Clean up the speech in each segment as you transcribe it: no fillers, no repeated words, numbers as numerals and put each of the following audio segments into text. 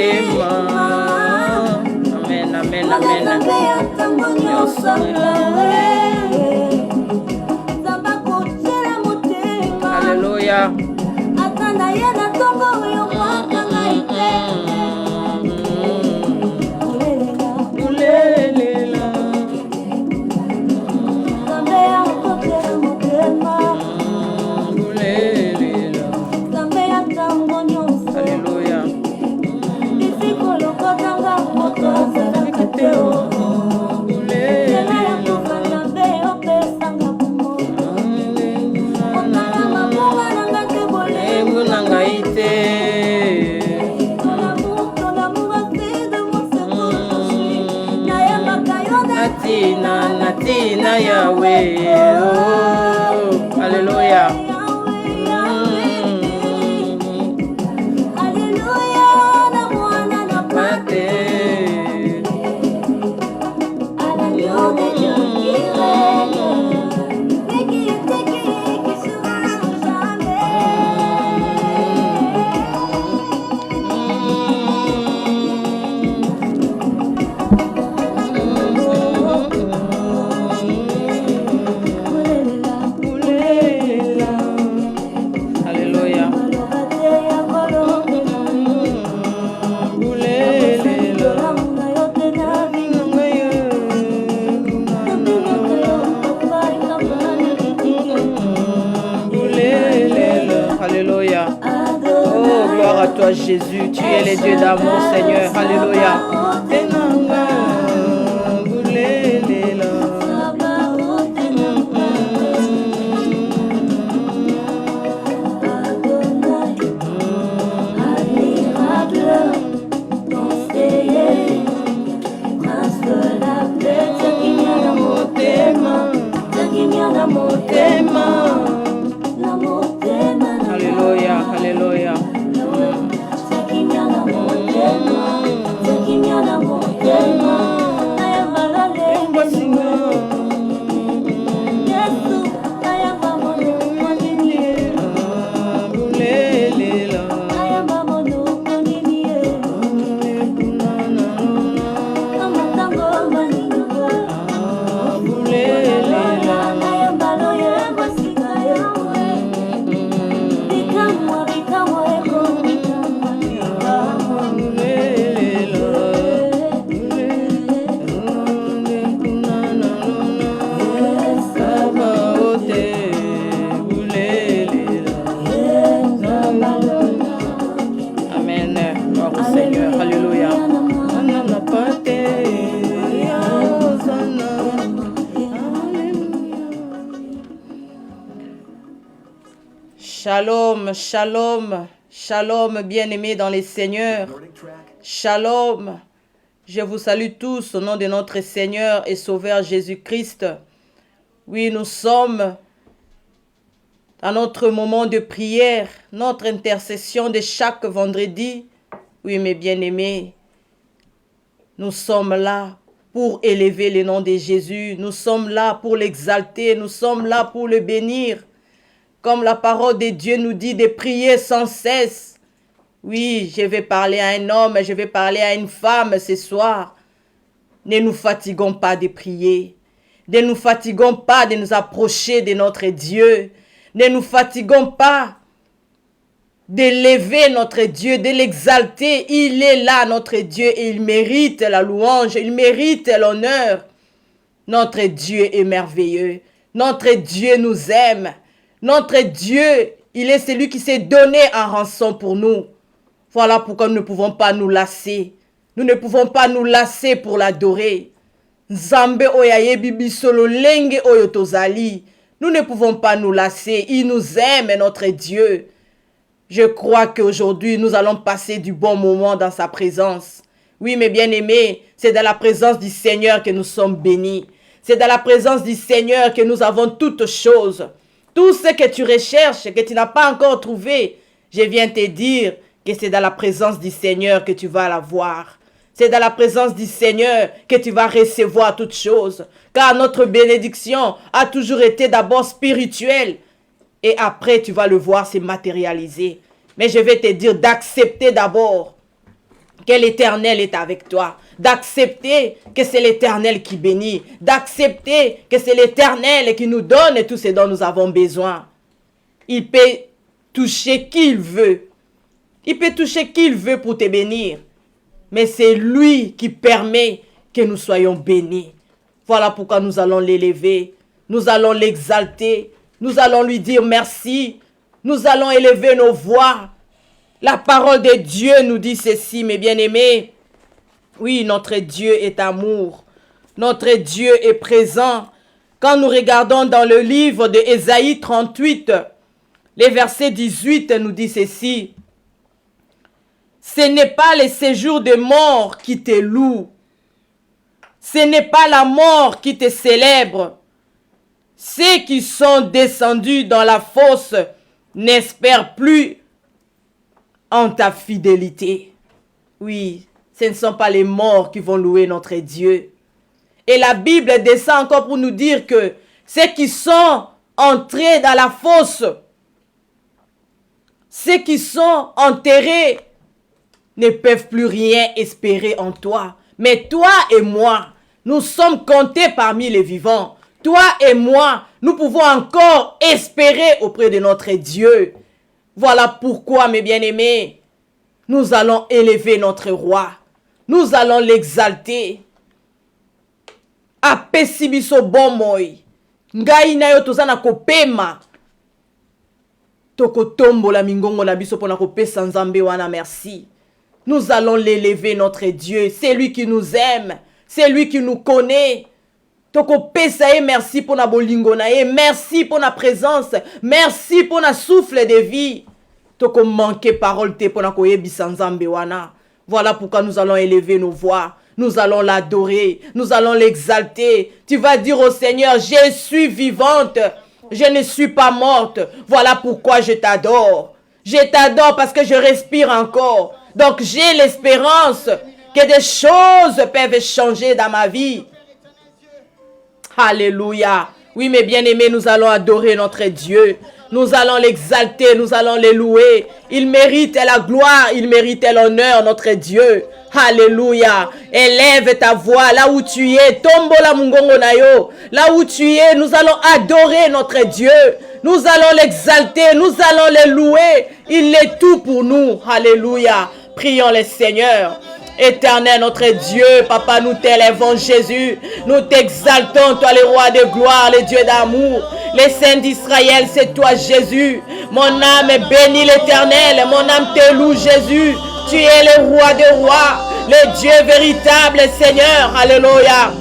motema. Amen, amen, amen. Alléluia. Natina Yahweh, oh, alléluia. Toi Jésus, tu es le Dieu d'amour, Seigneur, alléluia. Alléluia, alléluia. Shalom, shalom, shalom, bien-aimés dans les seigneurs. Shalom. Je vous salue tous au nom de notre Seigneur et Sauveur Jésus-Christ. Oui, nous sommes à notre moment de prière, notre intercession de chaque vendredi. Oui, mes bien-aimés, nous sommes là pour élever le nom de Jésus. Nous sommes là pour l'exalter. Nous sommes là pour le bénir. Comme la parole de Dieu nous dit de prier sans cesse. Oui, je vais parler à un homme, je vais parler à une femme ce soir. Ne nous fatiguons pas de prier. Ne nous fatiguons pas de nous approcher de notre Dieu. Ne nous fatiguons pas d'élever notre Dieu, de l'exalter. Il est là, notre Dieu, et il mérite la louange, il mérite l'honneur. Notre Dieu est merveilleux. Notre Dieu nous aime. Notre Dieu, il est celui qui s'est donné en rançon pour nous. Voilà pourquoi nous ne pouvons pas nous lasser. Nous ne pouvons pas nous lasser pour l'adorer. Nzambe oyayebi bisolo lenge oyo tozali. Nous ne pouvons pas nous lasser. Il nous aime, notre Dieu. Je crois qu'aujourd'hui, nous allons passer du bon moment dans sa présence. Oui, mes bien-aimés, c'est dans la présence du Seigneur que nous sommes bénis. C'est dans la présence du Seigneur que nous avons toutes choses. Tout ce que tu recherches, que tu n'as pas encore trouvé, je viens te dire que c'est dans la présence du Seigneur que tu vas l'avoir. C'est dans la présence du Seigneur que tu vas recevoir toutes choses. Car notre bénédiction a toujours été d'abord spirituelle. Et après, tu vas le voir se matérialiser. Mais je vais te dire d'accepter d'abord. que l'Éternel est avec toi, d'accepter que c'est l'Éternel qui bénit, d'accepter que c'est l'Éternel qui nous donne tout ce dont nous avons besoin. Il peut toucher qui il veut. Il peut toucher qui il veut pour te bénir. Mais c'est lui qui permet que nous soyons bénis. Voilà pourquoi nous allons l'élever. Nous allons l'exalter. Nous allons lui dire merci. Nous allons élever nos voix. La parole de Dieu nous dit ceci, mes bien-aimés. Oui, notre Dieu est amour. Notre Dieu est présent. Quand nous regardons dans le livre de Ésaïe 38, les versets 18 nous dit ceci. Ce n'est pas le séjour de mort qui te loue. Ce n'est pas la mort qui te célèbre. Ceux qui sont descendus dans la fosse n'espèrent plus en ta fidélité. Oui, ce ne sont pas les morts qui vont louer notre Dieu. Et la Bible descend encore pour nous dire que ceux qui sont entrés dans la fosse, ceux qui sont enterrés, ne peuvent plus rien espérer en toi. Mais toi et moi, nous sommes comptés parmi les vivants. Toi et moi, nous pouvons encore espérer auprès de notre Dieu. Voilà pourquoi, mes bien-aimés, nous allons élever notre roi. Nous allons l'exalter. Apesi biso bomoi. Ngai na yo tozana kopema. Toko tombo la mingongo na biso pona kopesa nzambe wana merci. Nous allons l'élever notre Dieu. C'est lui qui nous aime. C'est lui qui nous connaît. Toko pesa e merci pour na bolingo na e. Merci pour na présence. Merci pour na souffle de vie. Toko manquer parole te pour na koyebisa nzambe wana. Voilà pourquoi nous allons élever nos voix. Nous allons l'adorer. Nous allons l'exalter. Tu vas dire au Seigneur, je suis vivante. Je ne suis pas morte. Voilà pourquoi je t'adore. Je t'adore parce que je respire encore. Donc j'ai l'espérance que des choses peuvent changer dans ma vie. Alléluia. Oui, mes bien-aimés, nous allons adorer notre Dieu. Nous allons l'exalter, nous allons le louer. Il mérite la gloire, il mérite l'honneur, notre Dieu. Alléluia. Élève ta voix là où tu es. Tombola mungongo na yo. Là où tu es, nous allons adorer notre Dieu. Nous allons l'exalter, nous allons le louer. Il est tout pour nous. Alléluia. Prions le Seigneur. Éternel notre Dieu, Papa, nous t'élèvons Jésus, nous t'exaltons, toi le roi de gloire, le Dieu d'amour, les saints d'Israël, c'est toi Jésus. Mon âme bénit l'Éternel, mon âme te loue Jésus, tu es le roi des rois, le Dieu véritable Seigneur, alléluia.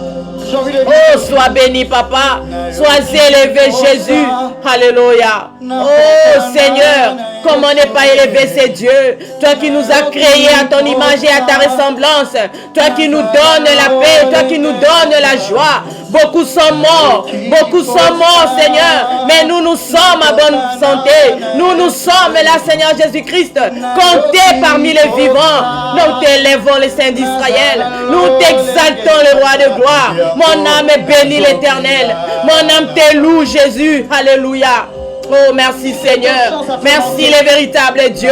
Oh, sois béni, Papa. Sois élevé, Jésus. Alléluia. Oh, Seigneur, comment ne pas élever ces dieux? Toi qui nous as créés à ton image et à ta ressemblance. Toi qui nous donnes la paix. Toi qui nous donnes la joie. Beaucoup sont morts. Beaucoup sont morts, Seigneur. Mais nous, nous sommes à bonne santé. Nous sommes là, Seigneur Jésus-Christ. Comptés parmi les vivants. Nous t'élèvons, les saints d'Israël. Nous t'exaltons, le roi de gloire. Mon âme bénit l'Éternel. Mon âme te loue, Jésus. Alléluia. Oh, merci Seigneur. Merci le véritable Dieu.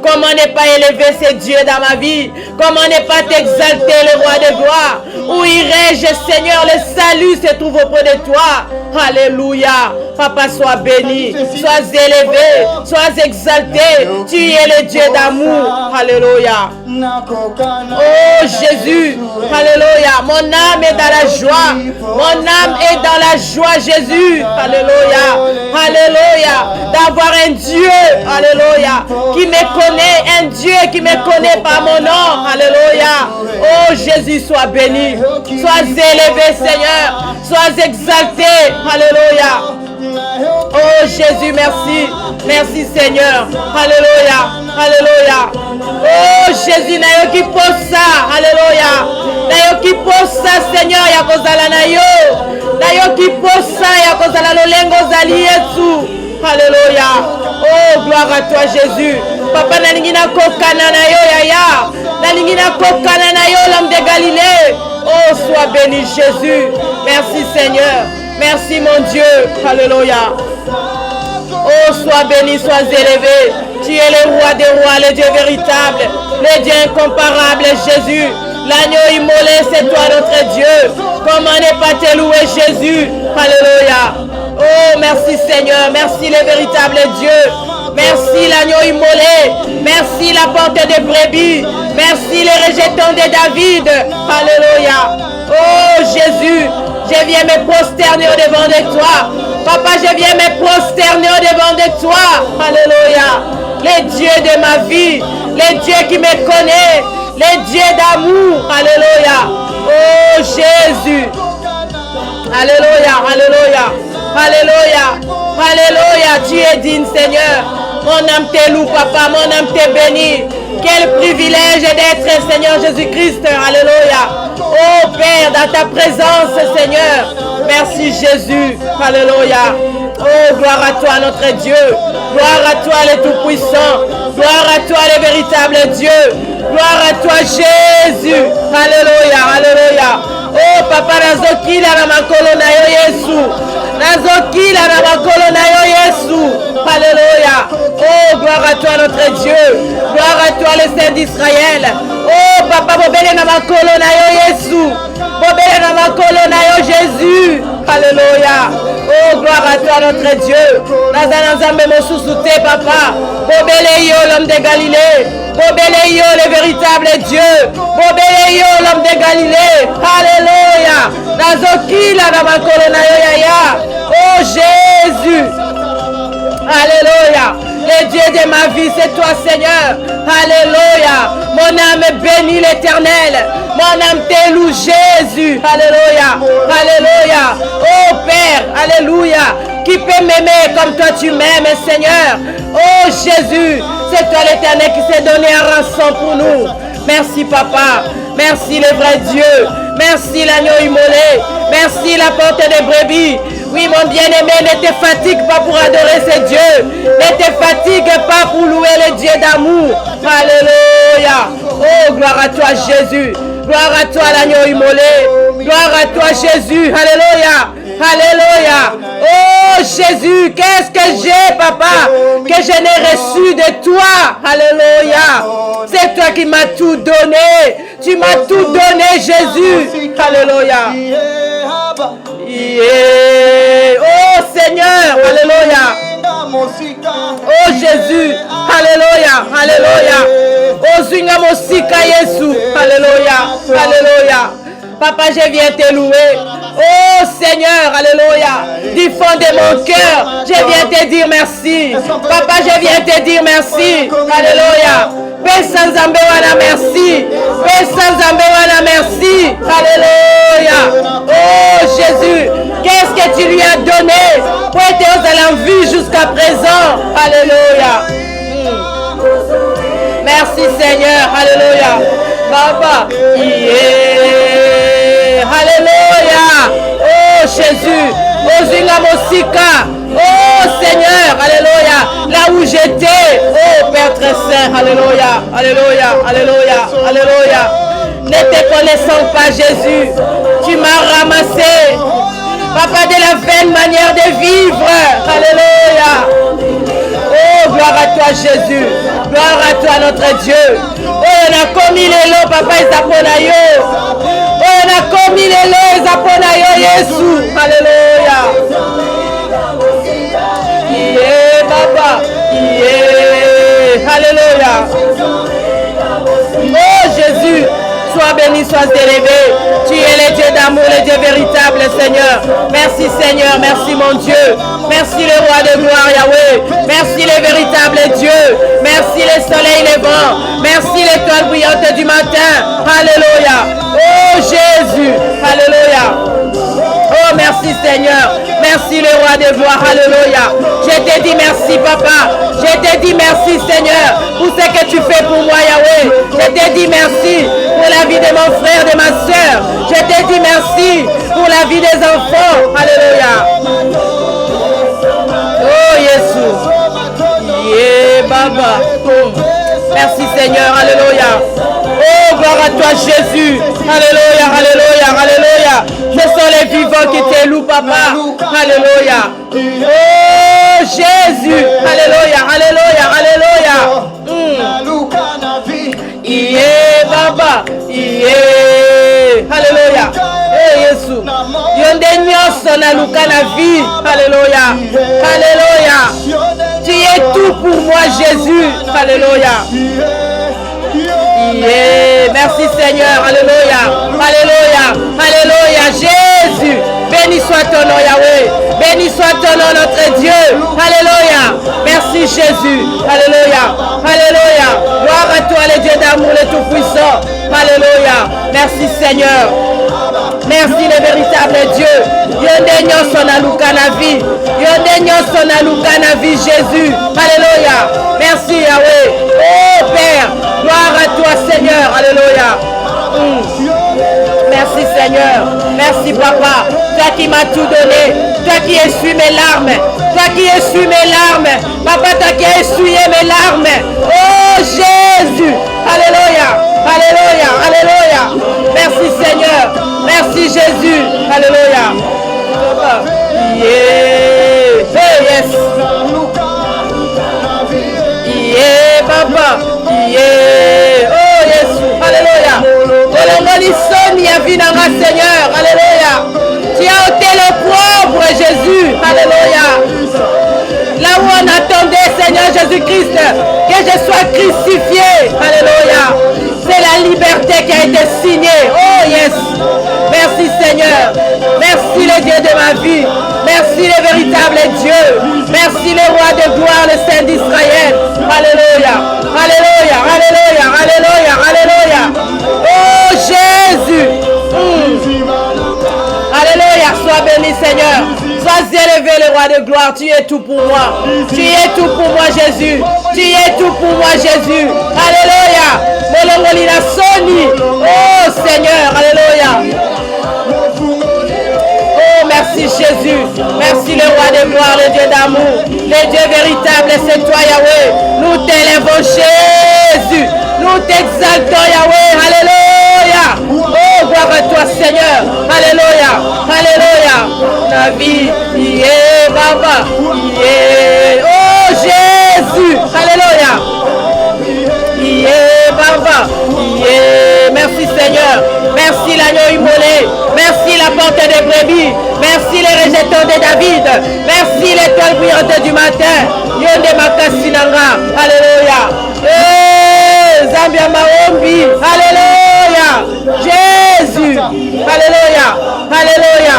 Comment ne pas élever ces dieux dans ma vie? Comment ne pas t'exalter, le roi de gloire? Où irai-je, Seigneur? Le salut se trouve auprès de toi. Alléluia. Papa, sois béni. Sois élevé. Sois exalté. Tu es le Dieu d'amour. Alléluia. Oh Jésus. Alléluia. Mon âme est dans la joie. Mon âme est dans la joie, Jésus. Alléluia. Alléluia. D'avoir un Dieu, alléluia, qui me connaît, un Dieu qui me connaît par mon nom, alléluia. Oh Jésus, sois béni, sois élevé Seigneur, sois exalté, alléluia. Oh Jésus, merci, merci Seigneur, alléluia, alléluia. Oh Jésus, nayoki posa, alléluia, nayoki posa Seigneur, yakozala na yo, nayoki posa yakozala lolengo zali Yesu. Alléluia. Oh, gloire à toi, Jésus. Papa, naningina kokana na yo, yaya. Naningina kokana na yo, l'homme de Galilée. Oh, sois béni, Jésus. Merci, Seigneur. Merci, mon Dieu. Alléluia. Oh, sois béni, sois élevé. Tu es le roi des rois, le Dieu véritable, le Dieu incomparable, Jésus. L'agneau immolé, c'est toi notre Dieu. Comment ne pas te louer, Jésus? Alléluia. Oh, merci Seigneur. Merci le véritable Dieu. Merci l'agneau immolé. Merci la porte de brebis. Merci les rejetons de David. Alléluia. Oh, Jésus, je viens me prosterner au devant de toi. Papa, je viens me prosterner au devant de toi. Alléluia. Le Dieu de ma vie. Le Dieu qui me connaît. Le Dieu d'amour. Alléluia. Oh, Jésus. Alléluia. Alléluia. Alléluia. Alléluia. Tu es digne, Seigneur. Mon âme te loue, papa. Mon âme te bénit. Quel privilège d'être Seigneur Jésus-Christ. Alléluia. Oh Père, dans ta présence, Seigneur. Merci Jésus. Alléluia. Oh, gloire à toi, notre Dieu. Gloire à toi, le Tout-Puissant. Gloire à toi, le véritable Dieu. Gloire à toi, Jésus. Alléluia. Alléluia. Oh, papa, nazokila na makolo na yo Yesu. Nazokila na makolo na yo Yesu. Alléluia. Oh, gloire à toi, notre Dieu. Gloire à toi, le Saint d'Israël. Oh, papa, bobele na makolo na yo Yesu. Bobele na makolo na yo Jésus. Alléluia. Oh, gloire à toi, notre Dieu. Nazana nzambe mosusu te, papa. Bobele yo, l'homme de Galilée. Bobele yo, le véritable Dieu. Bobele yo, l'homme de Galilée. Alléluia. Nazokila na makolo na yo yaya. Oh, Jésus. Alléluia. Le Dieu de ma vie, c'est toi, Seigneur. Alléluia. Mon âme bénit l'Éternel. Mon âme te loue, Jésus. Alléluia. Alléluia. Oh Père, alléluia. Qui peut m'aimer comme toi tu m'aimes, Seigneur? Oh Jésus, c'est toi l'Éternel qui s'est donné en rançon pour nous. Merci, Papa. Merci, le vrai Dieu. Merci, l'agneau immolé. Merci, la porte des brebis. Oui, mon bien-aimé, ne te fatigue pas pour adorer ce Dieu. Ne te fatigue pas pour louer le Dieu d'amour. Alléluia. Oh, gloire à toi, Jésus. Gloire à toi, l'agneau immolé. Gloire à toi, Jésus. Alléluia. Alléluia. Oh, Jésus, qu'est-ce que j'ai, papa, que je n'ai reçu de toi. Alléluia. C'est toi qui m'as tout donné. Tu m'as tout donné, Jésus. Alléluia. Yeah. Oh Seigneur, alléluia. Oh Jésus, alléluia, alléluia. Oh Zinga Mosika Yesu, alléluia, alléluia. Papa, je viens te louer. Oh Seigneur, alléluia. Du fond de mon cœur, je viens te dire merci. Papa, je viens te dire merci. Alléluia. Pesa Nzambe wana merci. Pesa Nzambe wana merci. Alléluia. Oh Jésus, qu'est-ce que tu lui as donné pour être aux vie jusqu'à présent? Alléluia. Merci Seigneur. Alléluia. Papa. Yeah. Alléluia. Oh Jésus. Oh Zinga Mosika. Oh Seigneur, alléluia, là où j'étais, oh Père très saint, alléluia, alléluia, alléluia, alléluia. Ne te connaissant pas Jésus, tu m'as ramassé, papa, de la vaine manière de vivre, alléluia. Oh, gloire à toi Jésus, gloire à toi notre Dieu. Oh, on a commis les lots, papa, ils apponayo. Oh, on a commis les lots, ils apponayo, Jésus, alléluia. Yeah, Papa. Yeah. Alléluia. Oh Jésus, sois béni, sois élevé. Tu es le Dieu d'amour, le Dieu véritable, Seigneur. Merci Seigneur, merci mon Dieu. Merci le roi de gloire, Yahweh. Merci le véritable Dieu. Merci le soleil levant. Merci l'étoile brillante du matin. Alléluia. Oh Jésus. Alléluia. Oh, merci Seigneur. Merci le roi de gloire. Alléluia. Je te dis merci papa. Je te dis merci Seigneur pour ce que tu fais pour moi Yahweh. Je te dis merci pour la vie de mon frère, de ma soeur. Je te dis merci pour la vie des enfants. Alléluia. Oh Jésus. Yeah Baba. Merci Seigneur. Alléluia. Oh, gloire à toi Jésus. Alléluia, alléluia, alléluia. Ce sont les vivants qui te louent, papa. Alléluia. Oh, Jésus. Alléluia, alléluia, alléluia. Yeah. Alléluia. Hey Yesu. Yonde nyonso na luka na vie. Alléluia. Alléluia. Tu es tout pour moi Jésus. Alléluia. Yeah. Merci Seigneur. Alléluia. Alléluia. Alléluia. Jésus. Béni soit ton nom Yahweh. Béni soit ton nom notre Dieu. Alléluia. Merci Jésus. Alléluia. Alléluia. Gloire à toi le Dieu d'amour, le Tout-Puissant. Alléluia. Merci Seigneur. Merci le véritable Dieu. Yonde nyonso na luka na vie. Yonde nyonso na luka na vie Jésus. Alléluia. Merci Yahweh. Oh Père. Gloire à toi Seigneur. Alléluia. Merci Seigneur. Merci Papa. Toi qui m'as tout donné. Toi qui essuies mes larmes. Toi qui essuies mes larmes. Papa, toi qui as essuyé mes larmes. Oh Jésus. Alléluia. Alléluia. Alléluia. Merci Seigneur. Merci Jésus. Alléluia. Yeah. Hey, yes. Yeah, Papa. Yeah. Oh Jésus. Alléluia. Seigneur. Alléluia. Tu as ôté le pauvre Jésus. Alléluia. Là où on attendait, Seigneur Jésus-Christ, que je sois crucifié. Alléluia. C'est la liberté qui a été signée. Oh yes. Merci Seigneur. Merci le Dieu de ma vie. Merci le véritable Dieu. Merci le roi de gloire, le Saint d'Israël. Alléluia. Alléluia. Alléluia. Alléluia. Alléluia. Oh Jésus. Alléluia. Sois béni Seigneur. Sois élevé le roi de gloire. Tu es tout pour moi. Tu es tout pour moi Jésus. Tu es tout pour moi Jésus. Alléluia. Oh Seigneur. Alléluia. Oh merci Jésus. Merci le roi de gloire, le Dieu d'amour. Le Dieu véritable, c'est toi Yahweh. Nous t'élèvons Jésus. Nous t'exaltons Yahweh. Alléluia. Oh gloire à toi Seigneur. Alléluia. Alléluia. La vie. Yeah, Baba. Yeah. Oh Jésus. Alléluia. Yeah, Baba. Yeah. Merci Seigneur. Merci l'agneau immolé. Merci la porte des brebis. Merci les rejetons de David. Merci l'étoile brillante du matin. Yonde Makasinanga. Alléluia. Zambia Maombi. Alléluia. Jésus. Alléluia. Alléluia.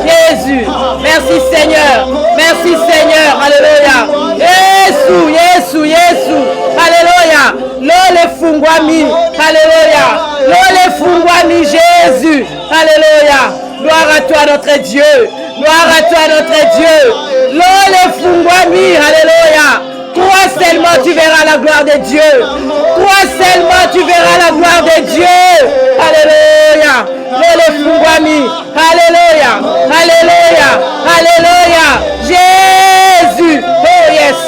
Jésus. Merci Seigneur. Merci Seigneur. Alléluia. Yesu. Yesu. Yesu. Alléluia. Lole fungwami. Alléluia. Lole fungwami Jésus. Alléluia. Gloire à toi notre Dieu. Gloire à toi notre Dieu. Lole fungwami. Alléluia. Toi seulement tu verras la gloire de Dieu. Toi seulement tu verras la gloire de Dieu. Alléluia. Lole fungwami. Alléluia. Alléluia. Alléluia. Jésus. Oh yes.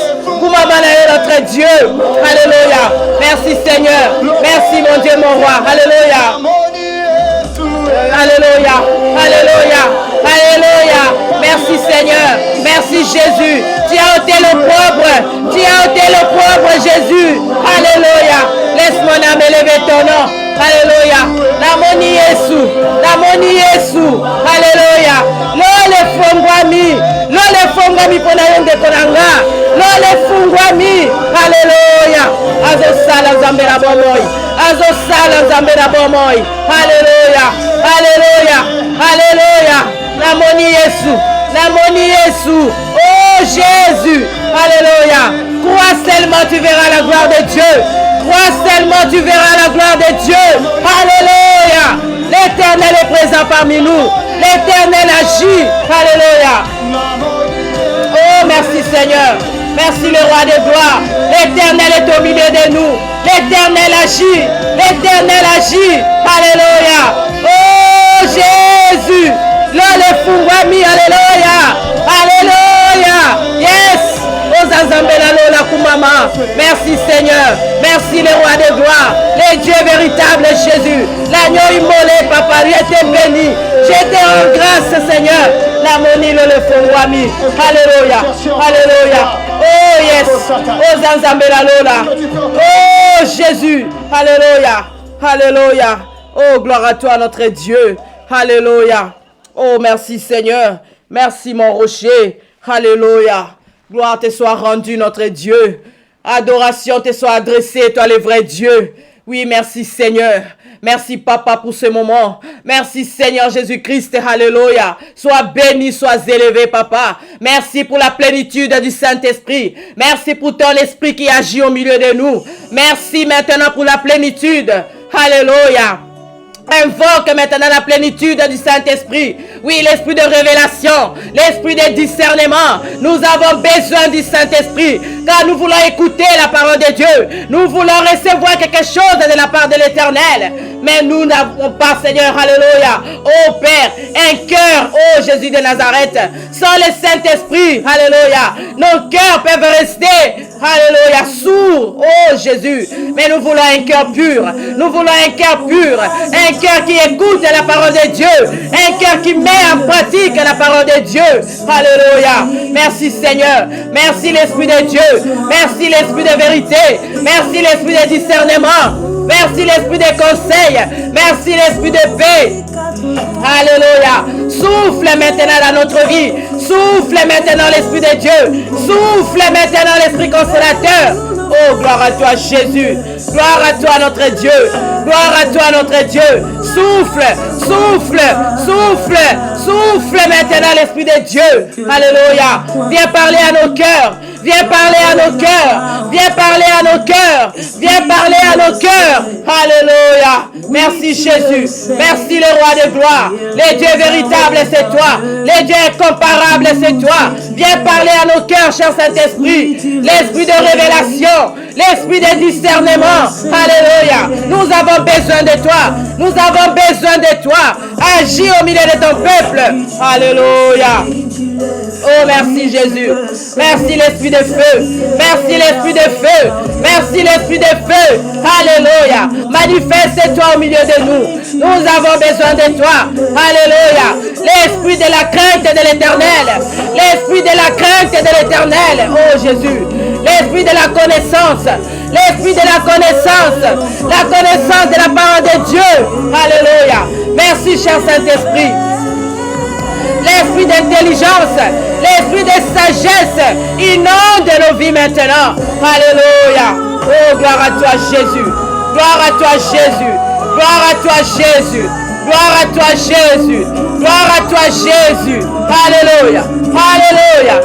Notre Dieu. Alléluia. Merci Seigneur. Merci mon Dieu, mon roi. Alléluia. Alléluia. Alléluia. Alléluia. Merci Seigneur. Merci Jésus. Tu as ôté le pauvre. Tu as ôté le pauvre Jésus. Alléluia. Laisse mon âme élever ton nom. Alléluia. Namoni Yesu. Namoni Yesu. Alléluia. Lole fongwami. Lole fongwami pona yende konanga. Lole fungwami. Alléluia. Azo sala zambera bomoi. Azo sala zambera bomoi. Alléluia. Alléluia. Alléluia. Namoni Yesu. Namoni Yesu. Oh Jésus. Alléluia. Crois seulement tu verras la gloire de Dieu. Crois seulement tu verras la gloire de Dieu. Alléluia. L'Éternel est présent parmi nous. L'Éternel agit. Alléluia. Oh merci Seigneur. Merci le roi de gloire. L'Éternel est au milieu de nous. L'Éternel agit. L'Éternel agit. Alléluia. Oh Jésus. Lole fungwami. Alléluia. Alléluia. Yes. Merci Seigneur. Merci le roi de gloire. Le Dieu véritable Jésus. L'agneau immolé, papa, lui était béni. J'étais en grâce Seigneur. La moni le fongwami. Alléluia. Alléluia. Oh yes. Oh Zanzambela Lola. Oh Jésus. Alléluia. Alléluia. Oh, gloire à toi, notre Dieu. Alléluia. Oh, merci Seigneur. Merci mon rocher. Alléluia. Gloire te soit rendue, notre Dieu. Adoration te soit adressée, toi le vrai Dieu. Oui, merci Seigneur. Merci Papa pour ce moment. Merci Seigneur Jésus-Christ. Alléluia. Sois béni, sois élevé Papa. Merci pour la plénitude du Saint-Esprit. Merci pour ton esprit qui agit au milieu de nous. Merci maintenant pour la plénitude. Alléluia. Invoque maintenant la plénitude du Saint-Esprit. Oui, l'esprit de révélation, l'esprit de discernement. Nous avons besoin du Saint-Esprit, car nous voulons écouter la parole de Dieu. Nous voulons recevoir quelque chose de la part de l'Éternel. Mais nous n'avons pas, Seigneur, alléluia, oh Père, un cœur, oh Jésus de Nazareth, sans le Saint-Esprit, alléluia. Nos cœurs peuvent rester, alléluia, sourds, oh Jésus. Mais nous voulons un cœur pur. Nous voulons un cœur pur, un cœur qui écoute la parole de Dieu, un cœur qui met en pratique la parole de Dieu. Alléluia. Merci Seigneur. Merci l'Esprit de Dieu. Merci l'Esprit de vérité. Merci l'Esprit de discernement. Merci l'Esprit de conseil. Merci l'Esprit de paix. Alléluia. Souffle maintenant dans notre vie. Souffle maintenant l'Esprit de Dieu. Souffle maintenant l'Esprit consolateur. Oh, gloire à toi Jésus. Gloire à toi notre Dieu. Gloire à toi notre Dieu. Souffle, souffle, souffle, souffle maintenant l'Esprit de Dieu. Alléluia. Viens parler à nos cœurs. Viens parler à nos cœurs. Viens parler à nos cœurs. Viens parler à nos cœurs. Alléluia. Merci Jésus. Merci le roi de gloire. Le Dieu véritable, c'est toi. Le Dieu incomparable, c'est toi. Viens parler à nos cœurs, cher Saint-Esprit. L'esprit de révélation. L'esprit de discernement. Alléluia. Nous avons besoin de toi. Nous avons besoin de toi. Agis au milieu de ton peuple. Alléluia. Oh, merci Jésus. Merci l'Esprit de feu. Merci l'Esprit de feu. Merci l'Esprit de feu. Alléluia. Manifeste-toi au milieu de nous. Nous avons besoin de toi. Alléluia. L'Esprit de la crainte de l'Éternel. L'Esprit de la crainte de l'Éternel. Oh Jésus. L'Esprit de la connaissance. L'Esprit de la connaissance. La connaissance de la parole de Dieu. Alléluia. Merci cher Saint-Esprit. L'esprit d'intelligence, l'esprit de sagesse, inonde nos vies maintenant. Alléluia. Oh, gloire à toi Jésus. Gloire à toi Jésus. Gloire à toi Jésus. Gloire à toi Jésus. Gloire à toi Jésus. Alléluia. Alléluia.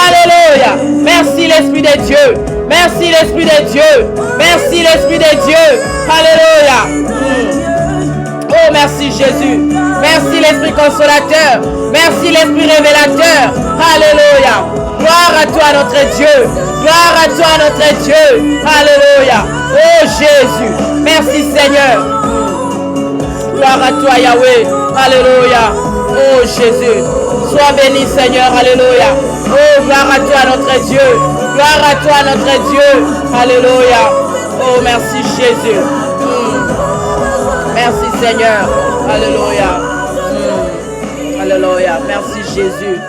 Alléluia. Merci l'Esprit de Dieu. Merci l'Esprit de Dieu. Merci l'Esprit de Dieu. Alléluia. Oh, merci Jésus. Merci l'Esprit consolateur. Merci l'Esprit révélateur. Alléluia. Gloire à toi notre Dieu. Gloire à toi notre Dieu. Alléluia. Oh Jésus. Merci Seigneur. Gloire à toi Yahweh. Alléluia. Oh Jésus. Sois béni Seigneur. Alléluia. Oh, gloire à toi notre Dieu. Gloire à toi notre Dieu. Alléluia. Oh, merci Jésus. Merci Seigneur. Alléluia. Alléluia. Merci Jésus.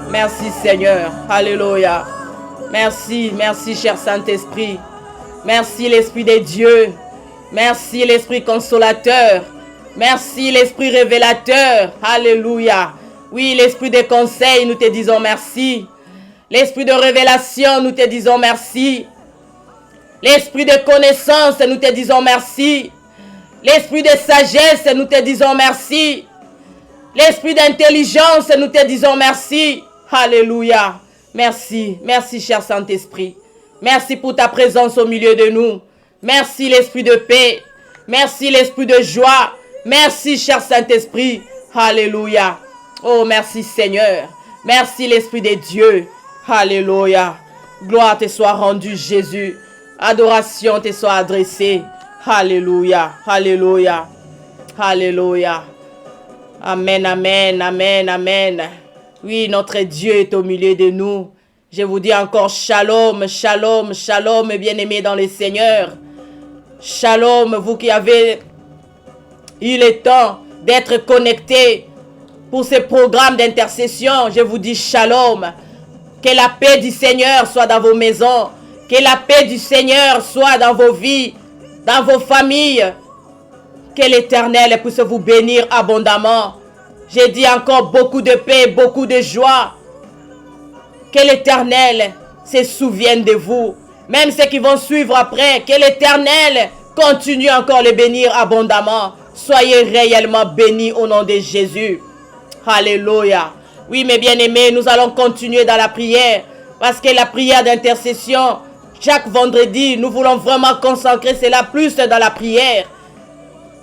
Merci Seigneur. Alléluia. Merci, merci cher Saint-Esprit. Merci l'Esprit de Dieu. Merci l'Esprit consolateur. Merci l'Esprit révélateur. Alléluia. Oui, l'Esprit de conseil, nous te disons merci. L'Esprit de révélation, nous te disons merci. L'Esprit de connaissance, nous te disons merci. L'Esprit de sagesse, nous te disons merci. L'Esprit d'intelligence, nous te disons merci. Alléluia. Merci. Merci, cher Saint-Esprit. Merci pour ta présence au milieu de nous. Merci, l'Esprit de paix. Merci, l'Esprit de joie. Merci, cher Saint-Esprit. Alléluia. Oh, merci, Seigneur. Merci, l'Esprit de Dieu. Alléluia. Gloire te soit rendue, Jésus. Adoration te soit adressée. Alléluia, alléluia, alléluia. Amen, amen, amen, amen. Oui, notre Dieu est au milieu de nous. Je vous dis encore shalom, shalom, shalom, bien-aimés dans le Seigneur. Shalom, vous qui avez eu le temps d'être connectés pour ce programme d'intercession. Je vous dis shalom. Que la paix du Seigneur soit dans vos maisons. Que la paix du Seigneur soit dans vos vies, dans vos familles. Que l'Éternel puisse vous bénir abondamment. J'ai dit encore beaucoup de paix, beaucoup de joie. Que l'Éternel se souvienne de vous. Même ceux qui vont suivre après, que l'Éternel continue encore les bénir abondamment. Soyez réellement bénis au nom de Jésus. Alléluia. Oui, mes bien-aimés, nous allons continuer dans la prière. Parce que la prière d'intercession, chaque vendredi, nous voulons vraiment consacrer cela plus dans la prière.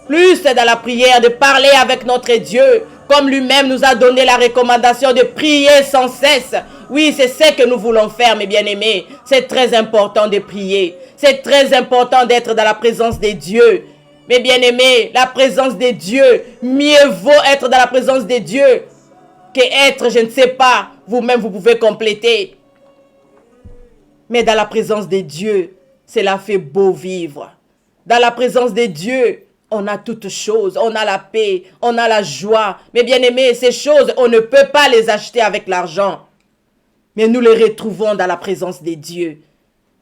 Plus dans la prière, de parler avec notre Dieu. Comme lui-même nous a donné la recommandation de prier sans cesse. Oui, c'est ce que nous voulons faire, mes bien-aimés. C'est très important de prier. C'est très important d'être dans la présence de Dieu. Mes bien-aimés, la présence de Dieu, mieux vaut être dans la présence de Dieu que être, je ne sais pas, vous-même vous pouvez compléter. Mais dans la présence de Dieu, cela fait beau vivre. Dans la présence de Dieu, on a toutes choses, on a la paix, on a la joie. Mais bien aimés, ces choses, on ne peut pas les acheter avec l'argent. Mais nous les retrouvons dans la présence de Dieu.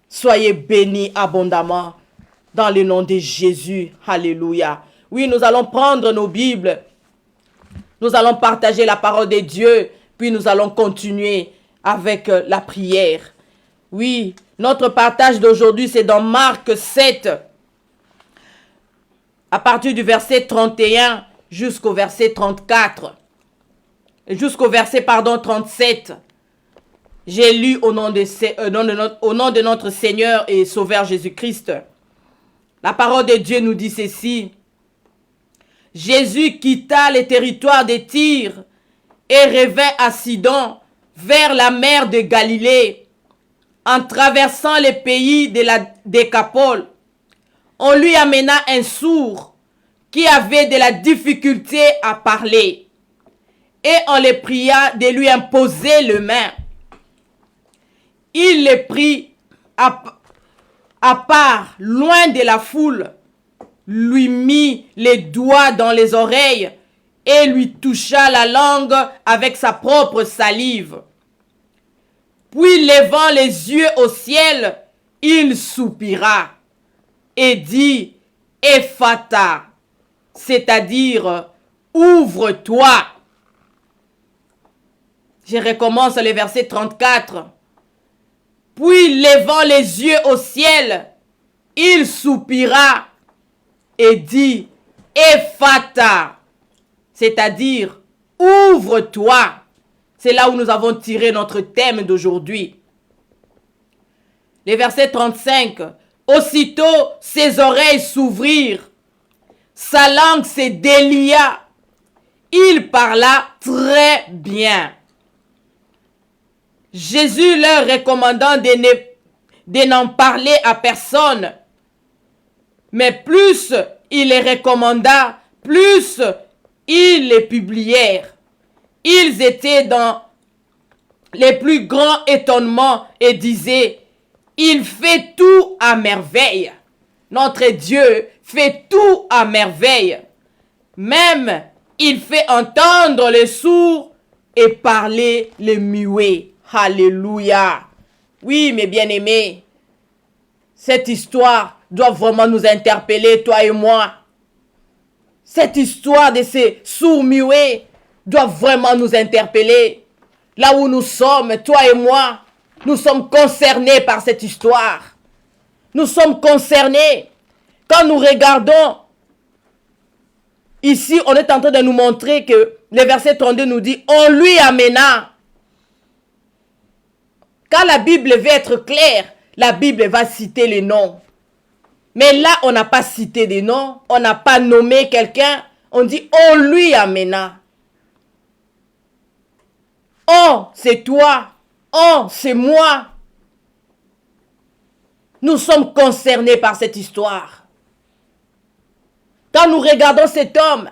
Soyez bénis abondamment dans le nom de Jésus. Alléluia. Oui, nous allons prendre nos Bibles. Nous allons partager la parole de Dieu. Puis nous allons continuer avec la prière. Oui, notre partage d'aujourd'hui, c'est dans Marc 7. À partir du verset 31 jusqu'au verset 34. Jusqu'au verset, 37. J'ai lu au nom de notre Seigneur et Sauveur Jésus-Christ. La parole de Dieu nous dit ceci. Jésus quitta les territoires de Tyr et revint à Sidon, vers la mer de Galilée, en traversant les pays de la Décapole. On lui amena un sourd qui avait de la difficulté à parler, et on le pria de lui imposer les mains. Il le prit à part, loin de la foule, lui mit les doigts dans les oreilles et lui toucha la langue avec sa propre salive. Puis levant les yeux au ciel, il soupira et dit « Ephata », c'est-à-dire « Ouvre-toi ». Je recommence le verset 34. Puis levant les yeux au ciel, il soupira et dit « Ephata », c'est-à-dire « Ouvre-toi ». C'est là où nous avons tiré notre thème d'aujourd'hui. Le verset 35. Aussitôt, ses oreilles s'ouvrirent, sa langue se délia, il parla très bien. Jésus leur recommandant de n'en parler à personne. Mais plus il les recommanda, plus ils les publièrent. Ils étaient dans les plus grands étonnements et disaient, il fait tout à merveille. Notre Dieu fait tout à merveille. Même il fait entendre les sourds et parler les muets. Alléluia. Oui, mes bien-aimés, cette histoire doit vraiment nous interpeller, toi et moi. Cette histoire de ces sourds muets doit vraiment nous interpeller. Là où nous sommes, toi et moi, nous sommes concernés par cette histoire. Nous sommes concernés. Quand nous regardons, ici, on est en train de nous montrer que le verset 32 nous dit, on lui amena. Quand la Bible veut être claire, la Bible va citer les noms. Mais là, on n'a pas cité des noms, on n'a pas nommé quelqu'un, on dit, on lui amena. Oh, c'est toi. Oh, c'est moi. Nous sommes concernés par cette histoire. Quand nous regardons cet homme,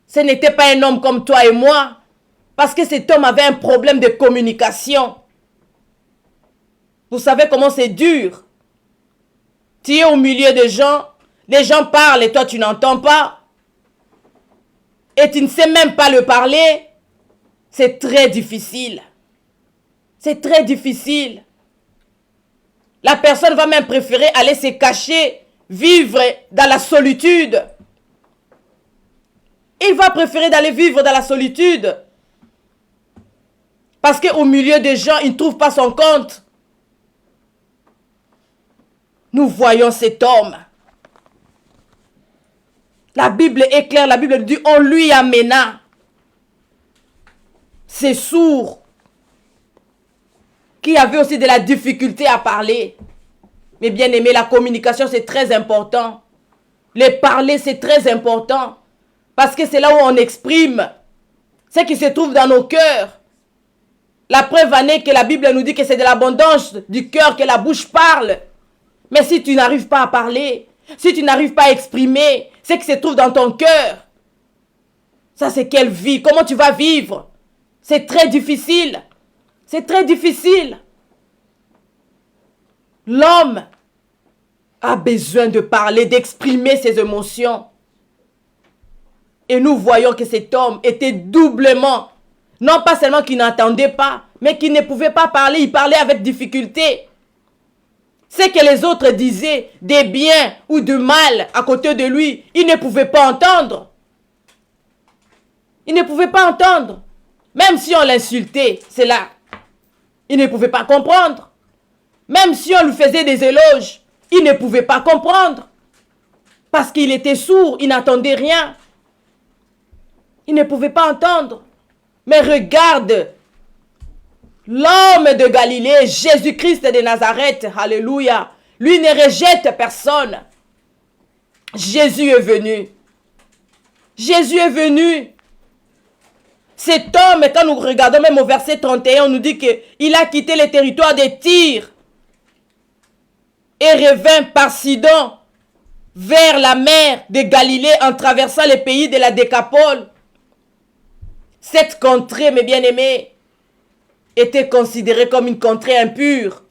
ce n'était pas un homme comme toi et moi, parce que cet homme avait un problème de communication. Vous savez comment c'est dur. Tu es au milieu des gens, les gens parlent et toi tu n'entends pas. Et tu ne sais même pas le parler. C'est très difficile. C'est très difficile. La personne va même préférer aller se cacher, vivre dans la solitude. Il va préférer d'aller vivre dans la solitude. Parce qu'au milieu des gens, il ne trouve pas son compte. Nous voyons cet homme. La Bible est claire, la Bible dit, on lui amena ces sourds qui avaient aussi de la difficulté à parler. Mais bien aimé, la communication c'est très important. Les parler c'est très important. Parce que c'est là où on exprime ce qui se trouve dans nos cœurs. La preuve en est que la Bible nous dit que c'est de l'abondance du cœur que la bouche parle. Mais si tu n'arrives pas à parler, si tu n'arrives pas à exprimer ce qui se trouve dans ton cœur, ça c'est quelle vie? Comment tu vas vivre? C'est très difficile. C'est très difficile. L'homme a besoin de parler, d'exprimer ses émotions. Et nous voyons que cet homme était doublement, non pas seulement qu'il n'entendait pas, mais qu'il ne pouvait pas parler, il parlait avec difficulté. Ce que les autres disaient, des biens ou du mal à côté de lui, il ne pouvait pas entendre. Il ne pouvait pas entendre. Même si on l'insultait, c'est là. Il ne pouvait pas comprendre. Même si on lui faisait des éloges, il ne pouvait pas comprendre. Parce qu'il était sourd, il n'entendait rien. Il ne pouvait pas entendre. Mais regarde, l'homme de Galilée, Jésus-Christ de Nazareth, alléluia, lui ne rejette personne. Jésus est venu. Jésus est venu. Cet homme, quand nous regardons même au verset 31, on nous dit qu'il a quitté le territoire de Tyr et revint par Sidon vers la mer de Galilée en traversant les pays de la Décapole. Cette contrée, mes bien-aimés, était considérée comme une contrée impure.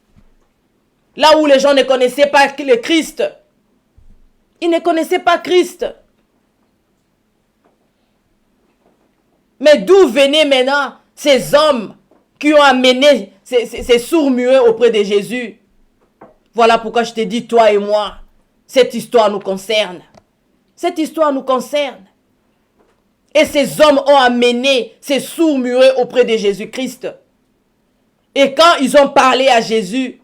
Là où les gens ne connaissaient pas le Christ. Ils ne connaissaient pas Christ. Mais d'où venaient maintenant ces hommes qui ont amené ces sourds-muets auprès de Jésus? Voilà pourquoi je te dis, toi et moi, cette histoire nous concerne. Cette histoire nous concerne. Et ces hommes ont amené ces sourds-muets auprès de Jésus-Christ. Et quand ils ont parlé à Jésus,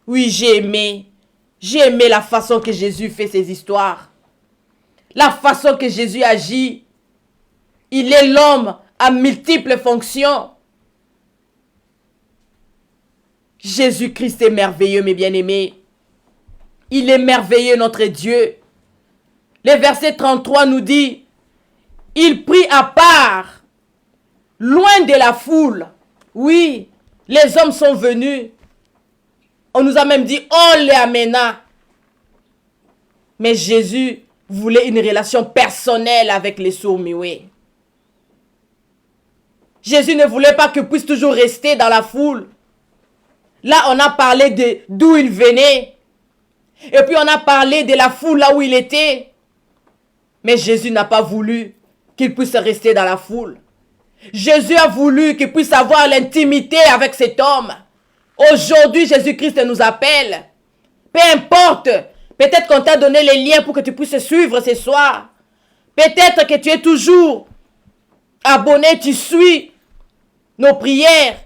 oui, j'ai aimé la façon que Jésus fait ses histoires. La façon que Jésus agit. Il est l'homme à multiples fonctions. Jésus-Christ est merveilleux, mes bien-aimés. Il est merveilleux, notre Dieu. Le verset 33 nous dit, il prit à part, loin de la foule. Oui, les hommes sont venus. On nous a même dit, on les amena. Mais Jésus voulait une relation personnelle avec les sourds-muets. Jésus ne voulait pas qu'ils puissent toujours rester dans la foule. Là, on a parlé d'où il venait. Et puis, on a parlé de la foule là où il était. Mais Jésus n'a pas voulu qu'il puisse rester dans la foule. Jésus a voulu qu'il puisse avoir l'intimité avec cet homme. Aujourd'hui, Jésus-Christ nous appelle. Peu importe. Peut-être qu'on t'a donné les liens pour que tu puisses suivre ce soir. Peut-être que tu es toujours abonné, tu suis nos prières.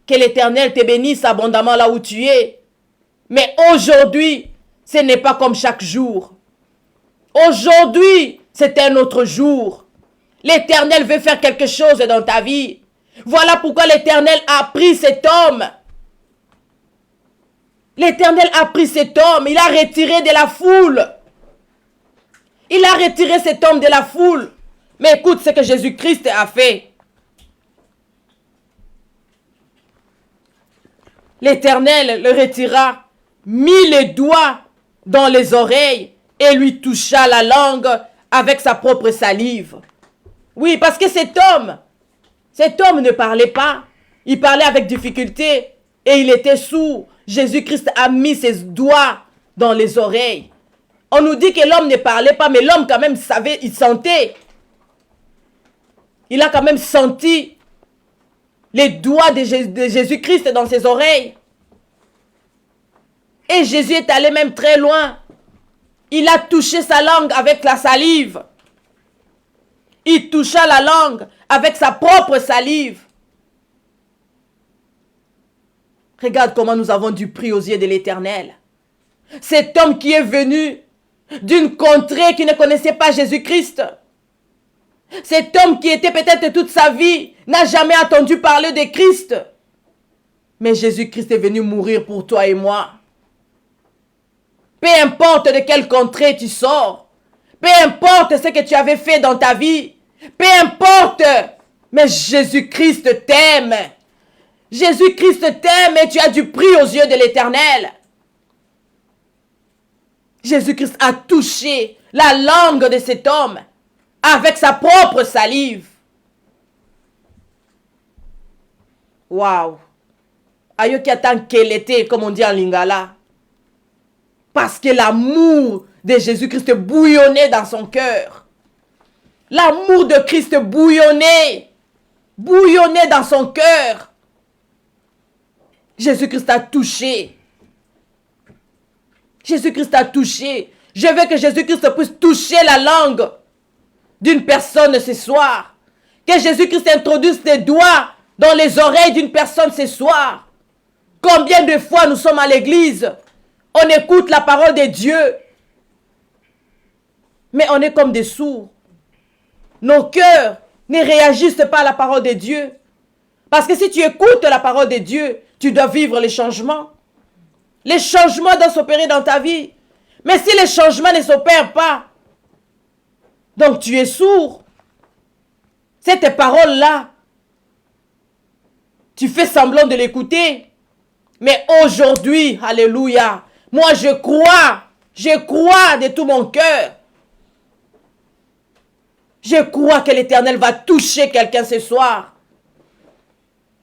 Que l'Éternel te bénisse abondamment là où tu es. Mais aujourd'hui, ce n'est pas comme chaque jour. Aujourd'hui, c'est un autre jour. L'Éternel veut faire quelque chose dans ta vie. Voilà pourquoi l'Éternel a pris cet homme. L'Éternel a pris cet homme. Il a retiré de la foule. Il a retiré cet homme de la foule. Mais écoute ce que Jésus-Christ a fait. L'Éternel le retira, mit les doigts dans les oreilles et lui toucha la langue avec sa propre salive. Oui, parce que cet homme ne parlait pas. Il parlait avec difficulté et il était sourd. Jésus-Christ a mis ses doigts dans les oreilles. On nous dit que l'homme ne parlait pas, mais l'homme quand même savait, il sentait. Il a quand même senti les doigts de Jésus-Christ dans ses oreilles. Et Jésus est allé même très loin. Il a touché sa langue avec la salive. Il toucha la langue avec sa propre salive. Regarde comment nous avons du prix aux yeux de l'Éternel. Cet homme qui est venu d'une contrée qui ne connaissait pas Jésus-Christ. Cet homme qui était peut-être toute sa vie, n'a jamais entendu parler de Christ. Mais Jésus-Christ est venu mourir pour toi et moi. Peu importe de quelle contrée tu sors, peu importe ce que tu avais fait dans ta vie, peu importe, mais Jésus-Christ t'aime. Jésus-Christ t'aime et tu as du prix aux yeux de l'Éternel. Jésus-Christ a touché la langue de cet homme avec sa propre salive. Waouh! Ayoki attend qu'elle était, comme on dit en lingala. Parce que l'amour de Jésus-Christ bouillonnait dans son cœur. L'amour de Christ bouillonnait dans son cœur. Jésus-Christ a touché. Jésus-Christ a touché. Je veux que Jésus-Christ puisse toucher la langue d'une personne ce soir. Que Jésus-Christ introduise ses doigts dans les oreilles d'une personne ce soir. Combien de fois nous sommes à l'église, on écoute la parole de Dieu, mais on est comme des sourds. Nos cœurs ne réagissent pas à la parole de Dieu. Parce que si tu écoutes la parole de Dieu, tu dois vivre les changements. Les changements doivent s'opérer dans ta vie. Mais si les changements ne s'opèrent pas, donc tu es sourd. Cette parole-là, tu fais semblant de l'écouter. Mais aujourd'hui, alléluia, moi je crois de tout mon cœur. Je crois que l'Éternel va toucher quelqu'un ce soir.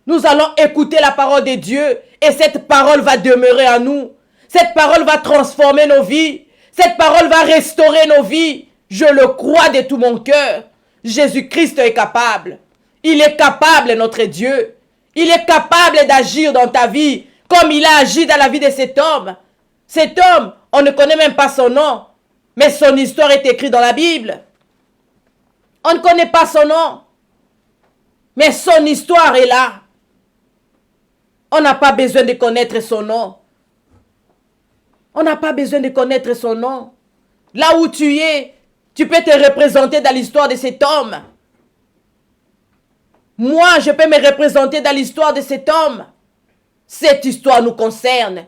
Nous allons écouter la parole de Dieu et cette parole va demeurer en nous. Cette parole va transformer nos vies. Cette parole va restaurer nos vies. Je le crois de tout mon cœur. Jésus-Christ est capable. Il est capable, notre Dieu. Il est capable d'agir dans ta vie comme il a agi dans la vie de cet homme. Cet homme, on ne connaît même pas son nom, mais son histoire est écrite dans la Bible. On ne connaît pas son nom, mais son histoire est là. On n'a pas besoin de connaître son nom. On n'a pas besoin de connaître son nom. Là où tu es, tu peux te représenter dans l'histoire de cet homme. Moi, je peux me représenter dans l'histoire de cet homme. Cette histoire nous concerne.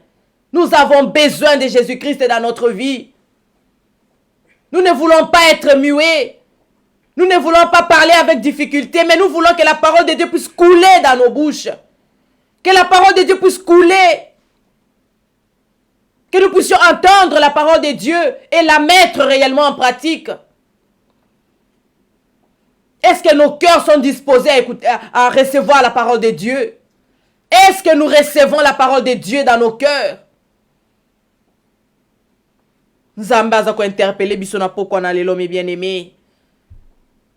Nous avons besoin de Jésus-Christ dans notre vie. Nous ne voulons pas être muets. Nous ne voulons pas parler avec difficulté, mais nous voulons que la parole de Dieu puisse couler dans nos bouches. Que la parole de Dieu puisse couler. Que nous puissions entendre la parole de Dieu et la mettre réellement en pratique. Est-ce que nos cœurs sont disposés à écouter, à recevoir la parole de Dieu? Est-ce que nous recevons la parole de Dieu dans nos cœurs? Nzambe aza ko interpeller biso na pokwa na lelo, mes bien-aimés.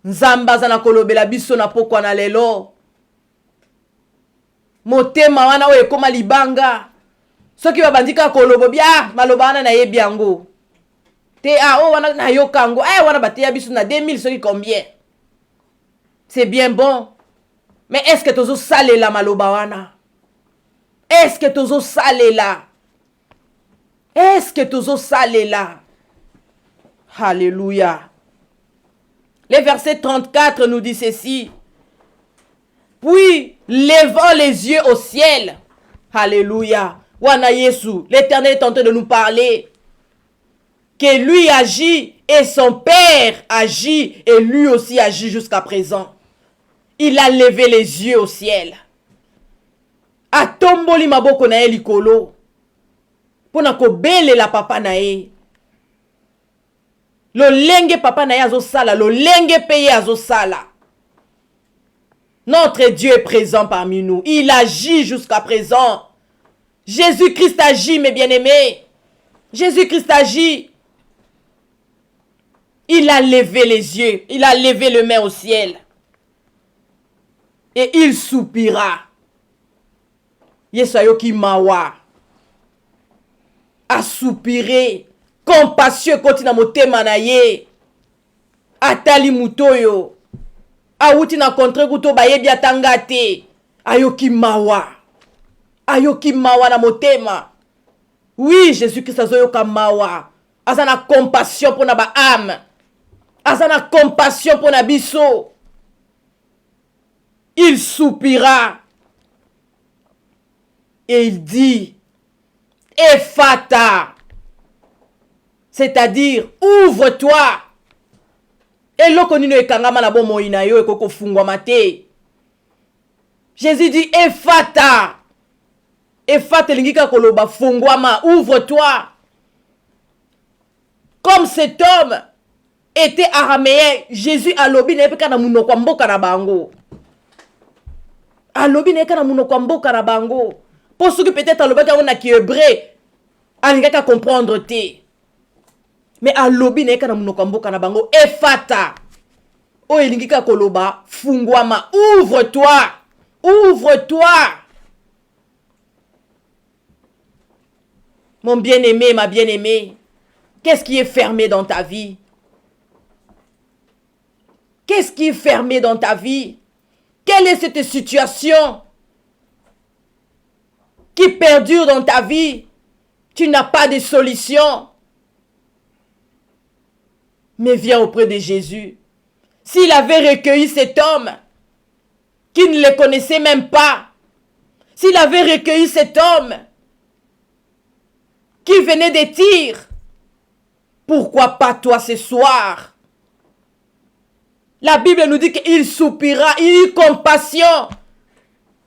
Nzambe aza na kolobela biso na pokwa na lelo. Motema wana oyo ekoma libanga. Soki babandika kolobo bia maloba wana na yebi yango. Te o wana na yokango. Wana bateya biso na 2000 soki combien? C'est bien bon. Mais est-ce que tozo salela maloba wana? Est-ce que tozo salela? Est-ce que tozo salela? Alléluia. Le verset 34 nous dit ceci. Puis, levant les yeux au ciel. Alléluia. Wana Yesu, l'Éternel est en train de nous parler. Que lui agit et son Père agit et lui aussi agit jusqu'à présent. Il a levé les yeux au ciel. Atomboli maboko na ye likolo. Pona ko bele la papa na ye. Lo lenge papa na ye azosala, lo lenge peye azosala. Notre Dieu est présent parmi nous. Il agit jusqu'à présent. Jésus-Christ agit, mes bien-aimés. Jésus-Christ agit. Il a levé les yeux. Il a levé les mains au ciel. Et il soupira. Yesayoki mawa. A soupiré. Compassion continue motema na ye. Atali mutoyo. Awuti na contre kuto bayebi atanga te. Ayoki mawa. Ayoki mawa na motema. Oui, Jésus-Christ azoyoka mawa. Azana compassion pour na ba âme. Azana compassion pour na biso. Il soupira. Et il dit, Ephata. C'est-à-dire, ouvre-toi. Et loko nino ekangama na bomo ina yo ekoko fungwama te. Jésus dit, Ephata. Ephata lingika koloba fungwama, ouvre-toi. Comme cet homme était araméen, Jésus alobi na epeka na munoko mboka na bango. Alobi na epeka na munoko mboka na bango. Pour ceux qui peut-être alobaka on a qui hébreu, alingaka comprendre te. Mais alobi na epeka na munoko mboka na bango, Ephata. O elingika koloba fungwama, ouvre-toi. Ouvre-toi. Mon bien-aimé, ma bien-aimée, qu'est-ce qui est fermé dans ta vie? Qu'est-ce qui est fermé dans ta vie? Quelle est cette situation qui perdure dans ta vie? Tu n'as pas de solution. Mais viens auprès de Jésus. S'il avait recueilli cet homme qui ne le connaissait même pas, s'il avait recueilli cet homme qui venait de Tyr, pourquoi pas toi ce soir? La Bible nous dit qu'il soupira, il eut compassion.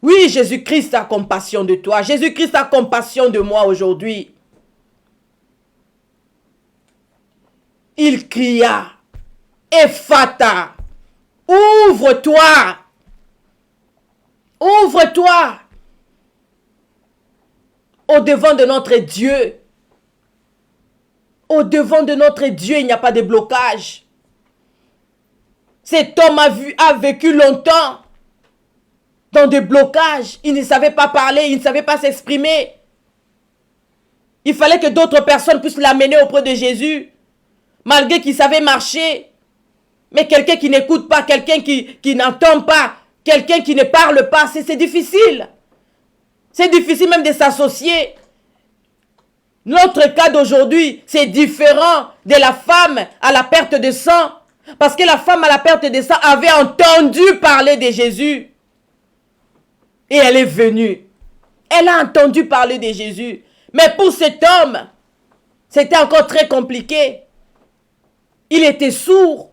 Oui, Jésus-Christ a compassion de toi. Jésus-Christ a compassion de moi aujourd'hui. Il cria, Ephata, ouvre-toi. Ouvre-toi. Au-devant de notre Dieu. Au-devant de notre Dieu, il n'y a pas de blocage. Cet homme a vécu longtemps dans des blocages. Il ne savait pas parler, il ne savait pas s'exprimer. Il fallait que d'autres personnes puissent l'amener auprès de Jésus. Malgré qu'il savait marcher. Mais quelqu'un qui n'écoute pas, quelqu'un qui n'entend pas, quelqu'un qui ne parle pas, c'est difficile. C'est difficile même de s'associer. Notre cas d'aujourd'hui, c'est différent de la femme à la perte de sang. Parce que la femme à la perte de sang avait entendu parler de Jésus. Et elle est venue. Elle a entendu parler de Jésus. Mais pour cet homme, c'était encore très compliqué. Il était sourd.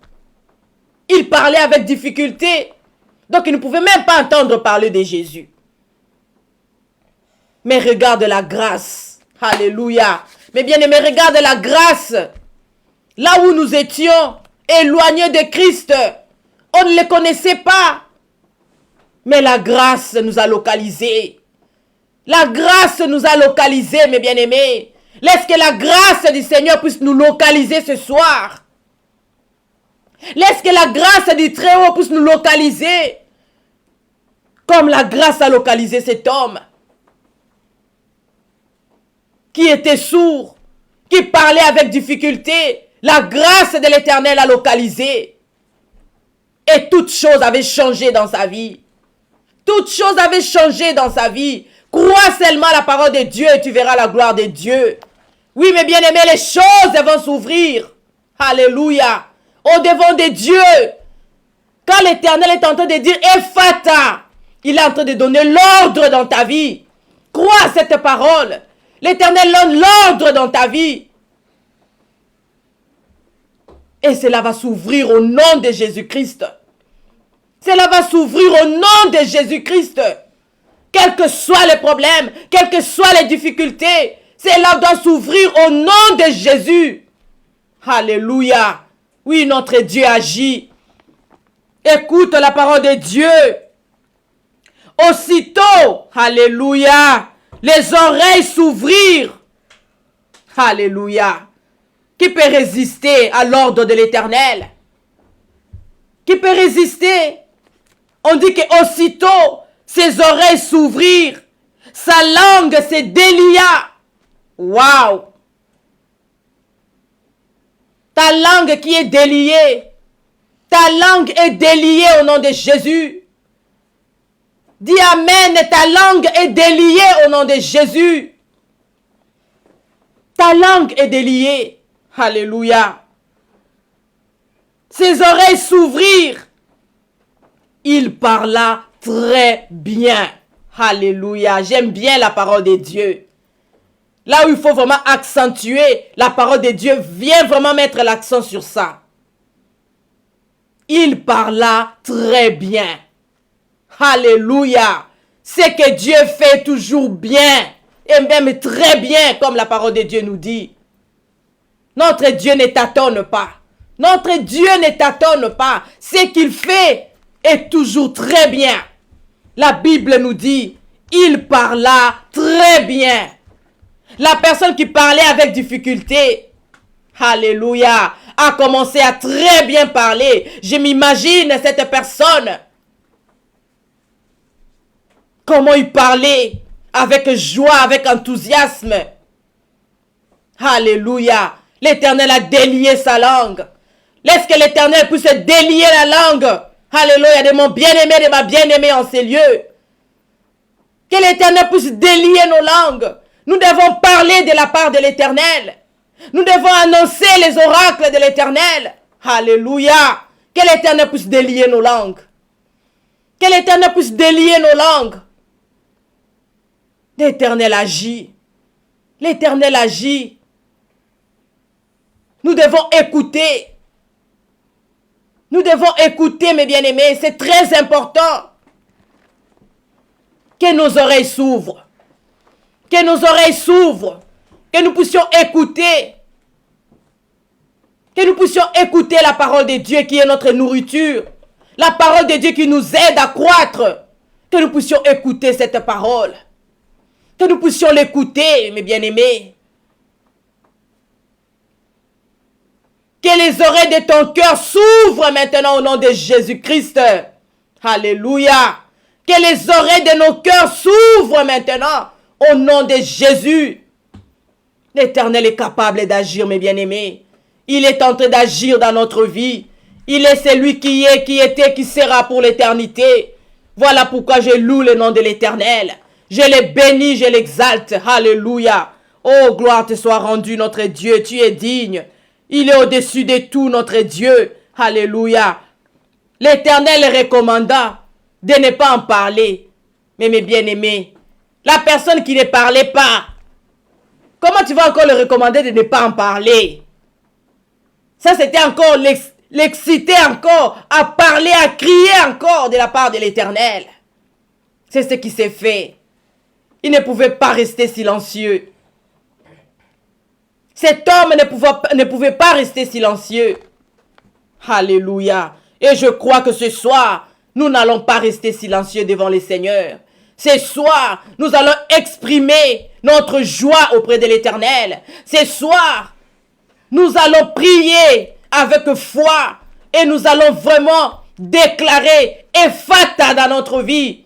Il parlait avec difficulté. Donc il ne pouvait même pas entendre parler de Jésus. Mais regarde la grâce. Alléluia. Mais bien aimé, regarde la grâce. Là où nous étions éloignés de Christ, on ne le connaissait pas. Mais la grâce nous a localisés. La grâce nous a localisés, mes bien-aimés. Laisse que la grâce du Seigneur puisse nous localiser ce soir. Laisse que la grâce du Très-Haut puisse nous localiser. Comme la grâce a localisé cet homme. Qui était sourd, qui parlait avec difficulté. La grâce de l'Éternel a localisé. Et toute chose avait changé dans sa vie. Toute chose avait changé dans sa vie. Crois seulement la parole de Dieu et tu verras la gloire de Dieu. Oui, mes bien-aimés, les choses vont s'ouvrir. Alléluia. Au-devant de Dieu. Quand l'Éternel est en train de dire Ephata, il est en train de donner l'ordre dans ta vie. Crois à cette parole. L'Éternel donne l'ordre dans ta vie. Et cela va s'ouvrir au nom de Jésus-Christ. Cela va s'ouvrir au nom de Jésus-Christ. Quels que soient les problèmes, quelles que soient les difficultés, cela doit s'ouvrir au nom de Jésus. Alléluia. Oui, notre Dieu agit. Écoute la parole de Dieu. Aussitôt, alléluia, les oreilles s'ouvrirent. Alléluia. Qui peut résister à l'ordre de l'Éternel? Qui peut résister? On dit qu'aussitôt, ses oreilles s'ouvrirent. Sa langue se délia. Waouh! Ta langue qui est déliée. Ta langue est déliée au nom de Jésus. Dis Amen, ta langue est déliée au nom de Jésus. Ta langue est déliée. Alléluia. Ses oreilles s'ouvrirent. Il parla très bien. Alléluia. J'aime bien la parole de Dieu. Là où il faut vraiment accentuer, la parole de Dieu vient vraiment mettre l'accent sur ça. Il parla très bien. Alléluia. Ce que Dieu fait toujours bien. Et même très bien, comme la parole de Dieu nous dit. Notre Dieu ne tâtonne pas. Notre Dieu ne tâtonne pas. Ce qu'il fait est toujours très bien. La Bible nous dit, il parla très bien. La personne qui parlait avec difficulté, alléluia, a commencé à très bien parler. Je m'imagine cette personne. Comment il parlait avec joie, avec enthousiasme. Alléluia. L'Éternel a délié sa langue. Laisse que l'Éternel puisse délier la langue. Alléluia, de mon bien-aimé, de ma bien-aimée en ces lieux. Que l'Éternel puisse délier nos langues. Nous devons parler de la part de l'Éternel. Nous devons annoncer les oracles de l'Éternel. Alléluia. Que l'Éternel puisse délier nos langues. Que l'Éternel puisse délier nos langues. L'Éternel agit. L'Éternel agit. Nous devons écouter. Nous devons écouter, mes bien-aimés. C'est très important. Que nos oreilles s'ouvrent. Que nos oreilles s'ouvrent. Que nous puissions écouter. Que nous puissions écouter la parole de Dieu qui est notre nourriture. La parole de Dieu qui nous aide à croître. Que nous puissions écouter cette parole. Que nous puissions l'écouter, mes bien-aimés. Que les oreilles de ton cœur s'ouvrent maintenant au nom de Jésus-Christ. Alléluia. Que les oreilles de nos cœurs s'ouvrent maintenant au nom de Jésus. L'Éternel est capable d'agir, mes bien-aimés. Il est en train d'agir dans notre vie. Il est celui qui est, qui était, qui sera pour l'éternité. Voilà pourquoi je loue le nom de l'Éternel. Je le bénis, je l'exalte. Alléluia. Oh, gloire te soit rendue, notre Dieu. Tu es digne. Il est au-dessus de tout, notre Dieu. Alléluia. L'Éternel recommanda de ne pas en parler. Mais mes bien-aimés, la personne qui ne parlait pas, comment tu vas encore le recommander de ne pas en parler? Ça, c'était encore l'exciter encore à parler, à crier encore de la part de l'Éternel. C'est ce qui s'est fait. Il ne pouvait pas rester silencieux. Cet homme ne pouvait pas rester silencieux. Alléluia. Et je crois que ce soir, nous n'allons pas rester silencieux devant le Seigneur. Ce soir, nous allons exprimer notre joie auprès de l'Éternel. Ce soir, nous allons prier avec foi et nous allons vraiment déclarer Ephata dans notre vie.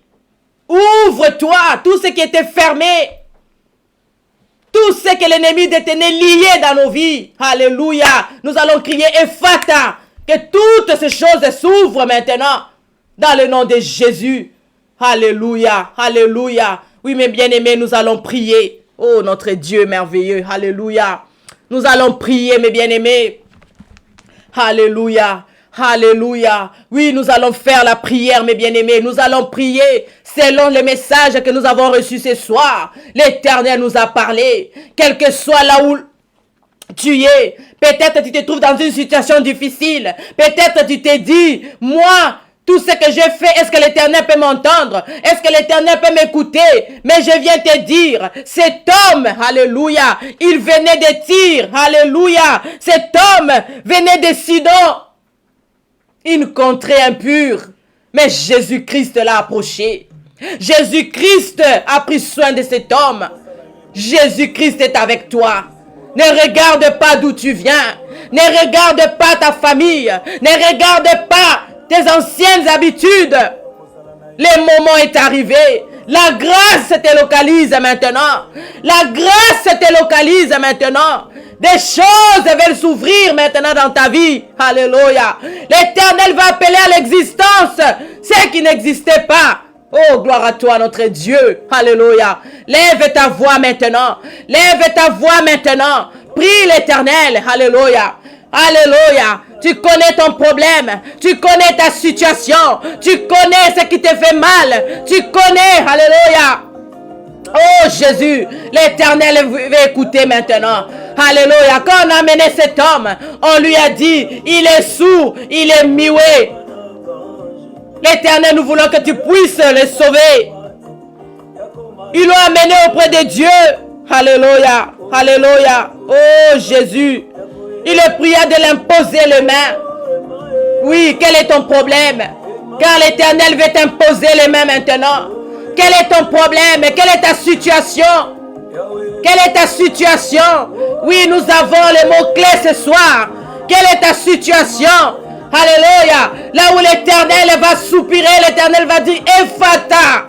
Ouvre-toi, tout ce qui était fermé, tout ce que l'ennemi détenait lié dans nos vies. Alléluia. Nous allons crier Ephata, que toutes ces choses s'ouvrent maintenant dans le nom de Jésus. Alléluia, alléluia. Oui, mes bien-aimés, nous allons prier. Oh, notre Dieu merveilleux, alléluia. Nous allons prier, mes bien-aimés. Alléluia, alléluia. Oui, nous allons faire la prière, mes bien-aimés. Nous allons prier selon le message que nous avons reçu ce soir. L'Éternel nous a parlé. Quel que soit là où tu es, peut-être tu te trouves dans une situation difficile. Peut-être tu te dis, moi, tout ce que je fais, est-ce que l'Éternel peut m'entendre? Est-ce que l'Éternel peut m'écouter? Mais je viens te dire, cet homme, alléluia, il venait de Tyr, alléluia. Cet homme venait de Sidon, une contrée impure. Mais Jésus-Christ l'a approché. Jésus-Christ a pris soin de cet homme. Jésus-Christ est avec toi. Ne regarde pas d'où tu viens. Ne regarde pas ta famille. Ne regarde pas tes anciennes habitudes. Le moment est arrivé. La grâce te localise maintenant. La grâce te localise maintenant. Des choses veulent s'ouvrir maintenant dans ta vie. Alléluia. L'Éternel va appeler à l'existence ce qui n'existait pas. Oh, gloire à toi, notre Dieu. Alléluia. Lève ta voix maintenant. Lève ta voix maintenant. Prie l'Éternel. Alléluia. Alléluia. Tu connais ton problème. Tu connais ta situation. Tu connais ce qui te fait mal. Tu connais. Alléluia. Oh Jésus, l'Éternel veut écouter maintenant. Alléluia. Quand on a amené cet homme, on lui a dit, il est sourd, il est muet. L'Éternel, nous voulons que tu puisses le sauver. Ils l'ont amené auprès de Dieu. Alléluia. Alléluia. Oh Jésus. Il le pria de l'imposer les mains. Oui, quel est ton problème? Car l'Éternel veut t'imposer les mains maintenant. Quel est ton problème? Quelle est ta situation? Quelle est ta situation? Oui, nous avons les mots-clés ce soir. Quelle est ta situation? Alléluia. Là où l'Éternel va soupirer, l'Éternel va dire Ephata.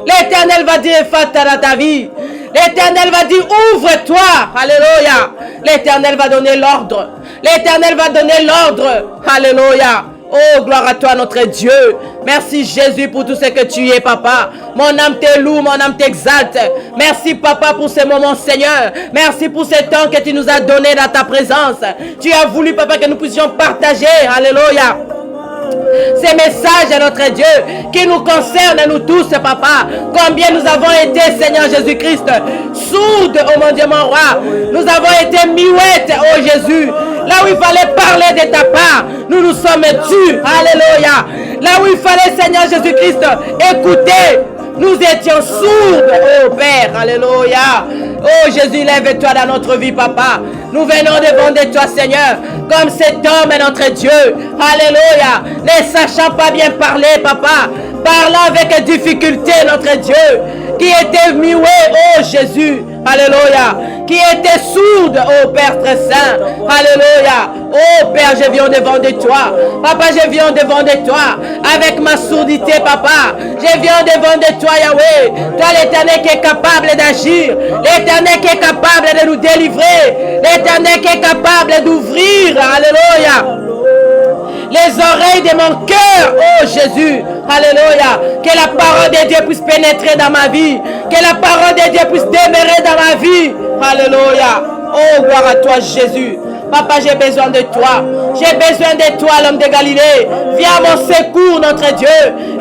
L'Éternel va dire Ephata dans ta vie. L'Éternel va dire ouvre-toi. Alléluia. L'Éternel va donner l'ordre. L'Éternel va donner l'ordre. Alléluia. Oh, gloire à toi, notre Dieu. Merci, Jésus, pour tout ce que tu es, papa. Mon âme te loue, mon âme t'exalte. Merci, papa, pour ce moment, Seigneur. Merci pour ce temps que tu nous as donné dans ta présence. Tu as voulu, papa, que nous puissions partager. Alléluia. Ces messages à notre Dieu qui nous concernent nous tous, papa. Combien nous avons été, Seigneur Jésus-Christ, sourdes, oh mon Dieu, mon roi. Nous avons été muettes, oh Jésus. Là où il fallait parler de ta part, nous nous sommes tus. Alléluia. Là où il fallait, Seigneur Jésus-Christ, écouter, nous étions sourds, oh Père. Alléluia. Oh Jésus, lève-toi dans notre vie, papa. Nous venons devant de toi, Seigneur, comme cet homme est notre Dieu. Alléluia. Ne sachant pas bien parler, papa. Parlant avec difficulté, notre Dieu, qui était muet, oh Jésus. Alléluia. Qui était sourde, oh Père très saint. Alléluia. Oh Père, je viens devant de toi. Papa, je viens devant de toi. Avec ma sourdité, papa. Je viens devant de toi, Yahweh. Toi, l'Éternel qui est capable d'agir. L'Éternel qui est capable de nous délivrer. L'Éternel qui est capable d'ouvrir. Alléluia. Les oreilles de mon cœur, oh Jésus. Alléluia. Que la parole de Dieu puisse pénétrer dans ma vie. Que la parole de Dieu puisse demeurer dans ma vie. Alléluia. Oh, gloire à toi, Jésus. Papa, j'ai besoin de toi. J'ai besoin de toi, l'homme de Galilée. Viens à mon secours, notre Dieu.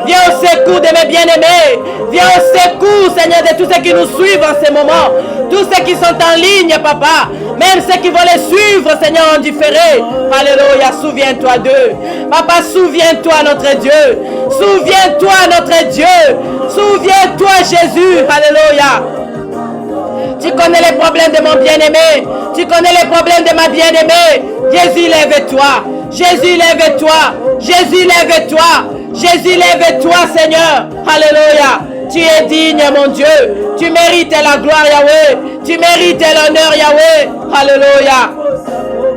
Viens au secours de mes bien-aimés. Viens au secours, Seigneur, de tous ceux qui nous suivent en ce moment. Tous ceux qui sont en ligne, papa. Même ceux qui vont les suivre, Seigneur, en différé. Alléluia. Souviens-toi d'eux. Papa, souviens-toi, notre Dieu. Souviens-toi, notre Dieu. Souviens-toi, Jésus. Alléluia. Tu connais les problèmes de mon bien-aimé. Tu connais les problèmes de ma bien-aimée. Jésus, lève-toi. Jésus, lève-toi. Jésus, lève-toi. Jésus, lève-toi, Seigneur. Alléluia. Tu es digne, mon Dieu. Tu mérites la gloire, Yahweh. Tu mérites l'honneur, Yahweh. Alléluia.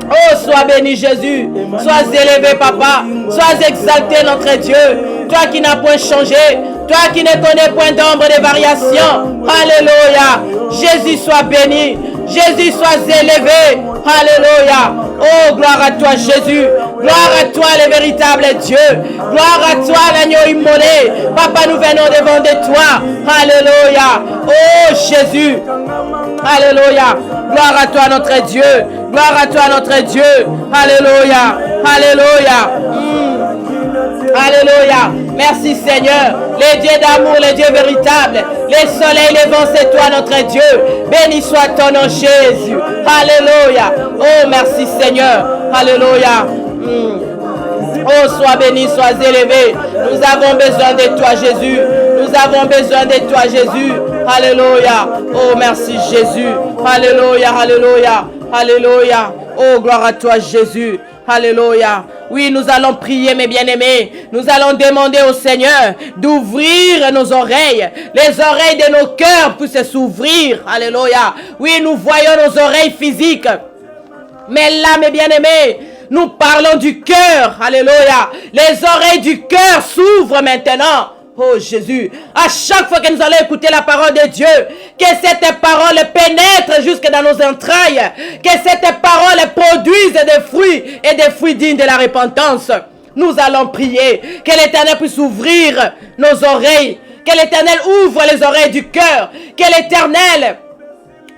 Oh, sois béni, Jésus. Sois élevé, papa. Sois exalté, notre Dieu. Toi qui n'as point changé. Toi qui ne connais point d'ombre de variation. Alléluia. Jésus, sois béni. Jésus, sois élevé. Alléluia. Oh, gloire à toi, Jésus. Gloire à toi, le véritable Dieu. Gloire à toi, l'agneau immolé. Papa, nous venons devant de toi. Alléluia. Oh, Jésus. Alléluia. Gloire à toi, notre Dieu. Gloire à toi, notre Dieu. Alléluia. Alléluia. Alléluia. Merci, Seigneur. Les dieux d'amour, les dieux véritables. Les soleils, les vents, c'est toi, notre Dieu. Béni soit ton nom, Jésus. Alléluia. Oh, merci, Seigneur. Alléluia. Oh, sois béni, sois élevé. Nous avons besoin de toi, Jésus. Nous avons besoin de toi, Jésus. Alléluia. Oh, merci, Jésus. Alléluia, alléluia, alléluia. Oh, gloire à toi, Jésus. Alléluia. Oui, nous allons prier, mes bien-aimés. Nous allons demander au Seigneur d'ouvrir nos oreilles. Les oreilles de nos cœurs puissent s'ouvrir. Alléluia. Oui, nous voyons nos oreilles physiques. Mais là, mes bien-aimés, nous parlons du cœur. Alléluia. Les oreilles du cœur s'ouvrent maintenant. Oh Jésus, à chaque fois que nous allons écouter la parole de Dieu, que cette parole pénètre jusque dans nos entrailles, que cette parole produise des fruits et des fruits dignes de la repentance. Nous allons prier que l'Éternel puisse ouvrir nos oreilles, que l'Éternel ouvre les oreilles du cœur, que l'Éternel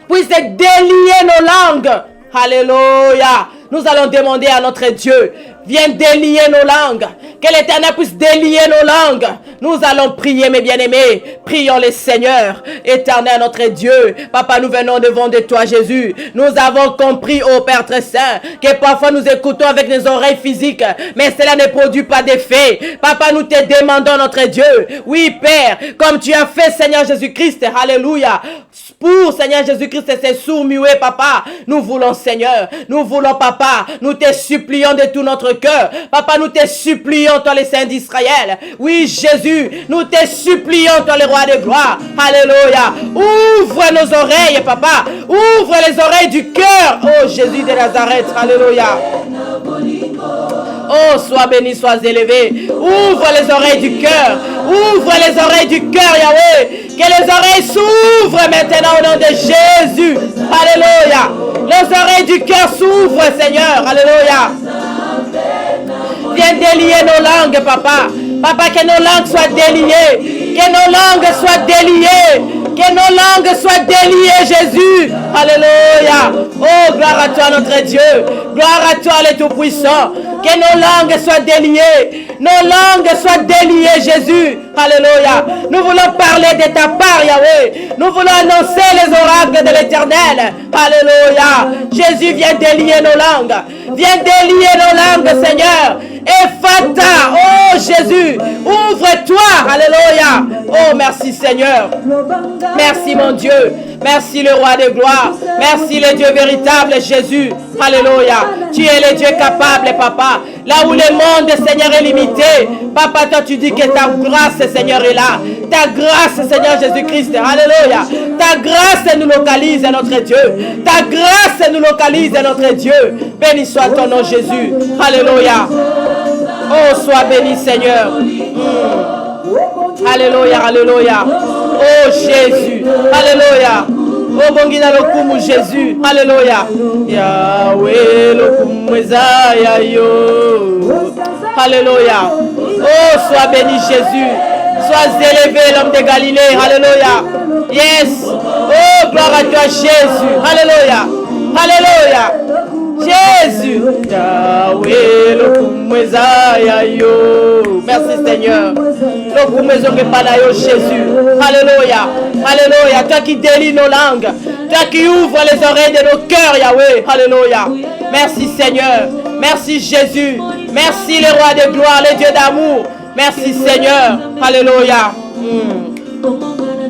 puisse délier nos langues. Alléluia. Nous allons demander à notre Dieu, viens délier nos langues, que l'Éternel puisse délier nos langues. Nous allons prier, mes bien-aimés. Prions le Seigneur, Éternel notre Dieu. Papa, nous venons devant de toi, Jésus. Nous avons compris, ô Père très saint, que parfois nous écoutons avec nos oreilles physiques, mais cela ne produit pas d'effet. Papa, nous te demandons, notre Dieu. Oui, Père, comme tu as fait, Seigneur Jésus-Christ. Alléluia. Pour Seigneur Jésus-Christ, ces sourds muets, Papa, nous voulons, Seigneur, nous voulons, Papa, nous te supplions de tout notre cœur. Papa, nous te supplions, toi, les saints d'Israël. Oui, Jésus, nous te supplions, toi, le roi de gloire. Alléluia. Ouvre nos oreilles, Papa. Ouvre les oreilles du cœur. Oh, Jésus de Nazareth. Alléluia. Oh, sois béni, sois élevé. Ouvre les oreilles du cœur. Ouvre les oreilles du cœur, Yahweh. Que les oreilles s'ouvrent maintenant au nom de Jésus. Alléluia. Les oreilles du cœur s'ouvrent, Seigneur. Alléluia. Viens délier nos langues, Papa. Papa, que nos langues soient déliées. Que nos langues soient déliées. Que nos langues soient déliées, Jésus. Alléluia. Oh, gloire à toi, notre Dieu. Gloire à toi, le Tout-Puissant. Que nos langues soient déliées. Nos langues soient déliées, Jésus. Alléluia. Nous voulons parler de ta part, Yahweh. Nous voulons annoncer les oracles de l'Éternel. Alléluia. Jésus, viens délier nos langues. Viens délier nos langues, Seigneur. Ephata. Oh, Jésus. Ouvre-toi. Alléluia. Oh, merci, Seigneur. Merci, mon Dieu. Merci, le roi de gloire. Merci, le Dieu véritable, Jésus. Alléluia. Tu es le Dieu capable, Papa. Là où le monde, Seigneur, est limité. Papa, toi, tu dis que ta grâce, Seigneur, est là. Ta grâce, Seigneur Jésus-Christ. Alléluia. Ta grâce nous localise, notre Dieu. Ta grâce nous localise, notre Dieu. Béni soit ton nom, Jésus. Alléluia. Oh, sois béni, Seigneur. Alléluia, alléluia. Oh, Jésus. Alléluia. Oh, bongina lokumu, Jésus. Alléluia. Yahweh, lokumu ezaya yo. Alléluia. Oh, sois béni, Jésus. Sois élevé, l'homme de Galilée. Alléluia. Yes. Oh, gloire à toi, Jésus. Alléluia. Alléluia. Jésus. Yahweh, lokumu ezaya yo. Merci, Seigneur. Jésus. Alléluia. Alléluia. Toi qui délie nos langues. Toi qui ouvre les oreilles de nos cœurs, Yahweh. Alléluia. Merci, Seigneur. Merci, Jésus. Merci, le roi de gloire, le Dieu d'amour. Merci, Seigneur. Alléluia.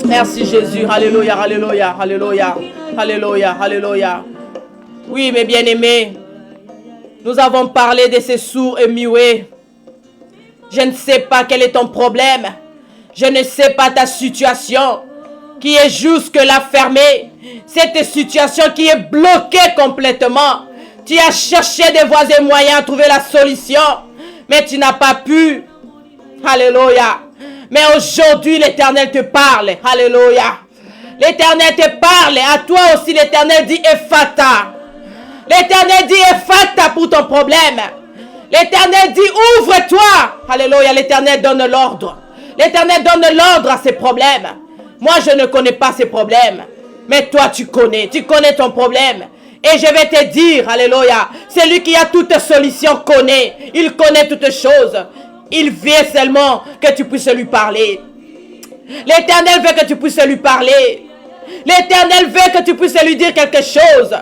Merci, Jésus. Alléluia. Alléluia. Alléluia. Alléluia. Alléluia. Oui, mes bien-aimés, nous avons parlé de ces sourds et muets. Je ne sais pas quel est ton problème. Je ne sais pas ta situation qui est jusque-là fermée. Cette situation qui est bloquée complètement. Tu as cherché des voies et moyens à trouver la solution, mais tu n'as pas pu. Alléluia. Mais aujourd'hui, l'Éternel te parle. Alléluia. L'Éternel te parle. À toi aussi, l'Éternel dit Ephata. L'Éternel dit Ephata pour ton problème. L'Éternel dit ouvre-toi. Alléluia. L'Éternel donne l'ordre. L'Éternel donne l'ordre à ses problèmes. Moi, je ne connais pas ces problèmes. Mais toi, tu connais ton problème. Et je vais te dire, alléluia, celui qui a toute solution connaît. Il connaît toutes choses. Il veut seulement que tu puisses lui parler. L'Éternel veut que tu puisses lui parler. L'Éternel veut que tu puisses lui dire quelque chose.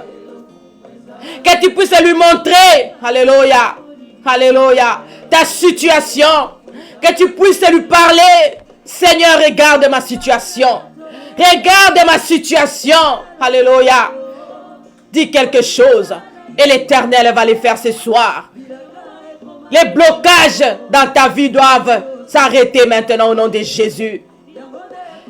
Que tu puisses lui montrer, alléluia, alléluia, ta situation. Que tu puisses lui parler. Seigneur, regarde ma situation. Regarde ma situation. Alléluia. Dis quelque chose. Et l'Éternel va les faire ce soir. Les blocages dans ta vie doivent s'arrêter maintenant au nom de Jésus.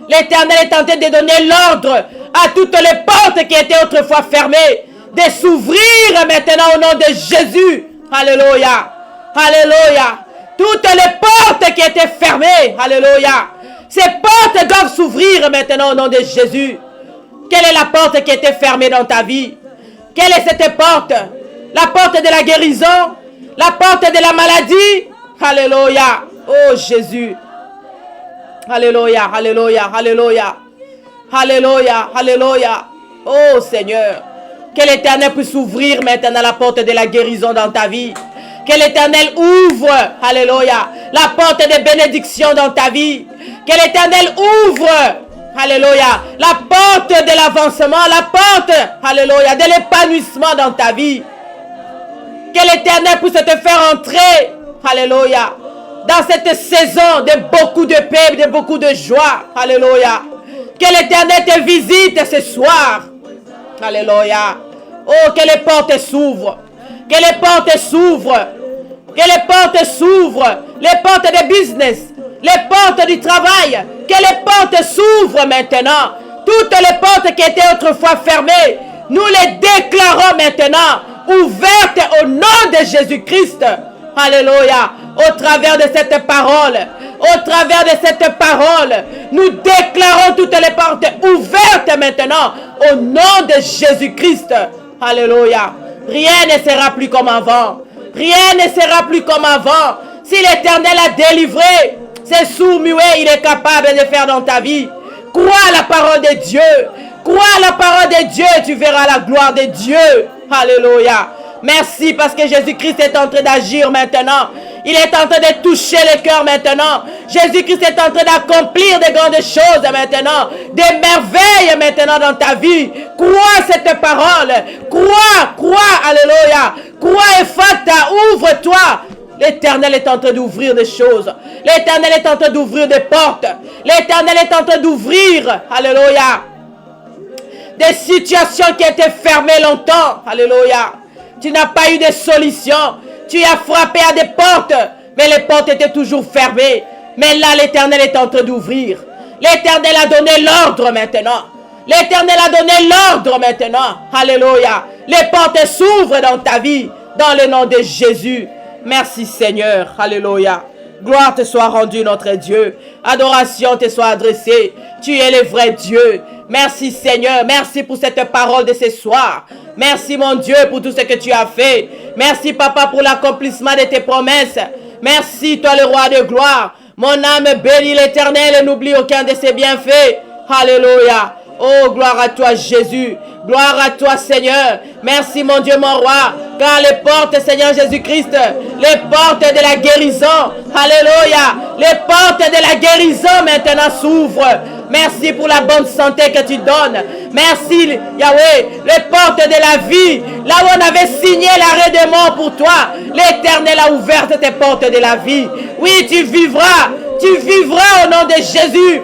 L'Éternel est en train de donner l'ordre à toutes les portes qui étaient autrefois fermées de s'ouvrir maintenant au nom de Jésus. Alléluia. Alléluia. Toutes les portes qui étaient fermées, alléluia, ces portes doivent s'ouvrir maintenant au nom de Jésus. Quelle est la porte qui était fermée dans ta vie? Quelle est cette porte? La porte de la guérison? La porte de la maladie? Alléluia. Oh Jésus. Alléluia, alléluia, alléluia. Alléluia, alléluia. Oh Seigneur. Que l'Éternel puisse ouvrir maintenant la porte de la guérison dans ta vie. Que l'Éternel ouvre, alléluia, la porte de bénédiction dans ta vie. Que l'Éternel ouvre, alléluia, la porte de l'avancement, la porte, alléluia, de l'épanouissement dans ta vie. Que l'Éternel puisse te faire entrer, alléluia, dans cette saison de beaucoup de paix, de beaucoup de joie, alléluia. Que l'Éternel te visite ce soir, alléluia. Oh, que les portes s'ouvrent, que les portes s'ouvrent, que les portes s'ouvrent, les portes de business, les portes du travail, que les portes s'ouvrent maintenant. Toutes les portes qui étaient autrefois fermées, nous les déclarons maintenant ouvertes au nom de Jésus-Christ. Alléluia. Au travers de cette parole, au travers de cette parole, nous déclarons toutes les portes ouvertes maintenant au nom de Jésus-Christ. Alléluia. Rien ne sera plus comme avant. Rien ne sera plus comme avant. Si l'Éternel a délivré, c'est sourd-muet, il est capable de faire dans ta vie. Crois la parole de Dieu. Crois la parole de Dieu et tu verras la gloire de Dieu. Alléluia. Merci parce que Jésus-Christ est en train d'agir maintenant. Il est en train de toucher le cœur maintenant. Jésus-Christ est en train d'accomplir de grandes choses maintenant. Des merveilles maintenant dans ta vie. Crois cette parole. Crois, alléluia. Crois et fata, ouvre-toi. L'Éternel est en train d'ouvrir des choses. L'Éternel est en train d'ouvrir des portes. L'Éternel est en train d'ouvrir, alléluia, des situations qui étaient fermées longtemps. Alléluia. Tu n'as pas eu de solution. Tu as frappé à des portes, mais les portes étaient toujours fermées. Mais là, l'Éternel est en train d'ouvrir. L'Éternel a donné l'ordre maintenant. L'Éternel a donné l'ordre maintenant. Alléluia. Les portes s'ouvrent dans ta vie, dans le nom de Jésus. Merci Seigneur. Alléluia. Gloire te soit rendue, notre Dieu. Adoration te soit adressée. Tu es le vrai Dieu. Merci Seigneur. Merci pour cette parole de ce soir. Merci mon Dieu pour tout ce que tu as fait. Merci Papa pour l'accomplissement de tes promesses. Merci toi le roi de gloire. Mon âme bénit l'Éternel et n'oublie aucun de ses bienfaits. Alléluia. Oh, gloire à toi Jésus. Gloire à toi Seigneur. Merci mon Dieu, mon roi. Car les portes, Seigneur Jésus-Christ, les portes de la guérison, alléluia, les portes de la guérison maintenant s'ouvrent. Merci pour la bonne santé que tu donnes. Merci Yahweh, les portes de la vie, là où on avait signé l'arrêt de mort pour toi, l'Éternel a ouvert tes portes de la vie. Oui, tu vivras au nom de Jésus.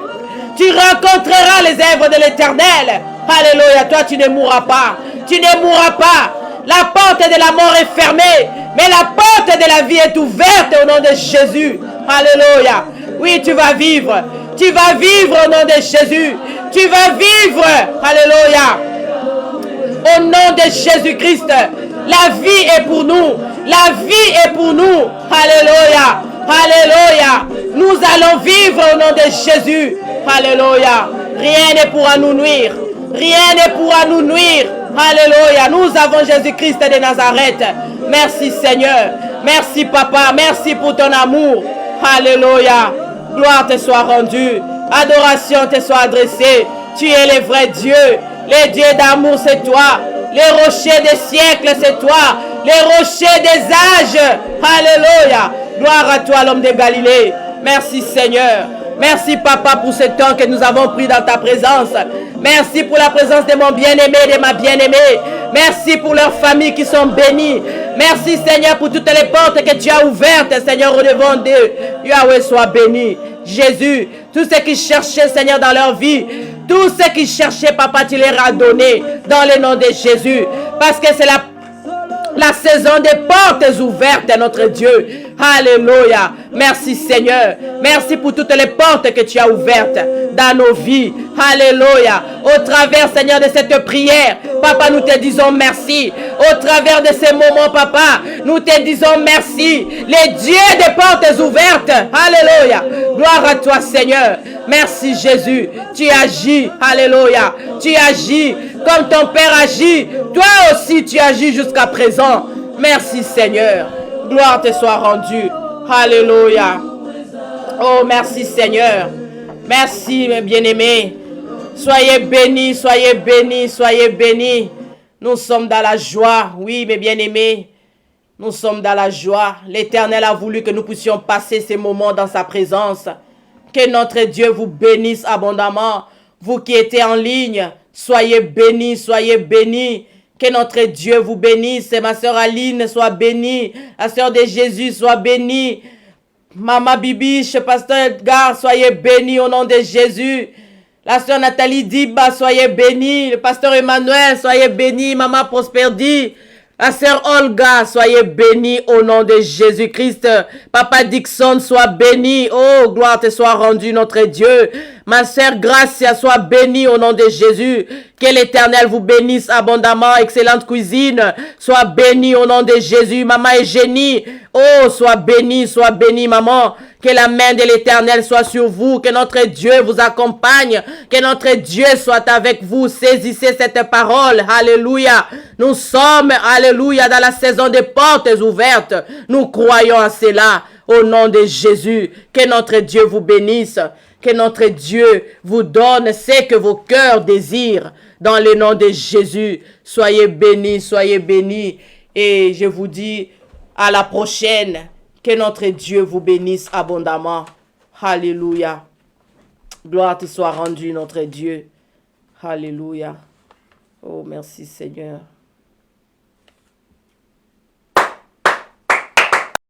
Tu rencontreras les œuvres de l'Éternel. Alléluia, toi tu ne mourras pas. Tu ne mourras pas. La porte de la mort est fermée, mais la porte de la vie est ouverte au nom de Jésus. Alléluia. Oui, tu vas vivre. Tu vas vivre au nom de Jésus. Tu vas vivre. Alléluia. Au nom de Jésus-Christ. La vie est pour nous. La vie est pour nous. Alléluia. Alléluia. Nous allons vivre au nom de Jésus. Alléluia. Rien ne pourra nous nuire. Rien ne pourra nous nuire. Alléluia. Nous avons Jésus-Christ de Nazareth. Merci Seigneur. Merci Papa. Merci pour ton amour. Alléluia. Gloire te soit rendue. Adoration te soit adressée. Tu es le vrai Dieu. Le Dieu d'amour, c'est toi. Les rochers des siècles, c'est toi. Les rochers des âges. Alléluia. Gloire à toi, l'homme de Galilée. Merci Seigneur. Merci Papa pour ce temps que nous avons pris dans ta présence. Merci pour la présence de mon bien-aimé et de ma bien-aimée. Merci pour leurs familles qui sont bénies. Merci Seigneur pour toutes les portes que tu as ouvertes. Seigneur, au devant d'eux. Yahweh soit béni. Jésus, tous ceux qui cherchaient Seigneur dans leur vie, tous ceux qui cherchaient Papa, tu leur as donné dans le nom de Jésus. Parce que c'est la saison des portes ouvertes à notre Dieu. Alléluia. Merci Seigneur. Merci pour toutes les portes que tu as ouvertes dans nos vies, Alléluia. Au travers, Seigneur, de cette prière, Papa, nous te disons merci. Au travers de ces moments, Papa, nous te disons merci. Les dieux des portes ouvertes. Alléluia. Gloire à toi, Seigneur. Merci, Jésus. Tu agis. Alléluia. Tu agis comme ton Père agit. Toi aussi, tu agis jusqu'à présent. Merci, Seigneur. Gloire te soit rendue. Alléluia. Oh, merci, Seigneur. Merci, mes bien-aimés. Soyez bénis, soyez bénis, soyez bénis. Nous sommes dans la joie. Oui, mes bien-aimés. Nous sommes dans la joie. L'Éternel a voulu que nous puissions passer ces moments dans sa présence. Que notre Dieu vous bénisse abondamment. Vous qui êtes en ligne, soyez bénis, soyez bénis. Que notre Dieu vous bénisse. Ma sœur Aline soit bénie. La sœur de Jésus soit bénie. Maman Bibiche, pasteur Edgar, soyez bénis au nom de Jésus. La sœur Nathalie Diba, soyez bénie. Le pasteur Emmanuel, soyez béni. Maman Prosperdi. La sœur Olga, soyez bénie au nom de Jésus-Christ. Papa Dixon, sois béni. Oh, gloire te soit rendue, notre Dieu. Ma sœur Gracia, sois bénie au nom de Jésus. Que l'Éternel vous bénisse abondamment. Excellente cuisine. Sois bénie au nom de Jésus. Maman Eugénie. Oh, sois bénie, maman. Que la main de l'Éternel soit sur vous. Que notre Dieu vous accompagne. Que notre Dieu soit avec vous. Saisissez cette parole. Alléluia. Nous sommes, alléluia, dans la saison des portes ouvertes. Nous croyons à cela. Au nom de Jésus. Que notre Dieu vous bénisse. Que notre Dieu vous donne ce que vos cœurs désirent. Dans le nom de Jésus. Soyez bénis, soyez bénis. Et je vous dis à la prochaine. Que notre Dieu vous bénisse abondamment. Alléluia. Gloire te soit rendue, notre Dieu. Alléluia. Oh, merci Seigneur.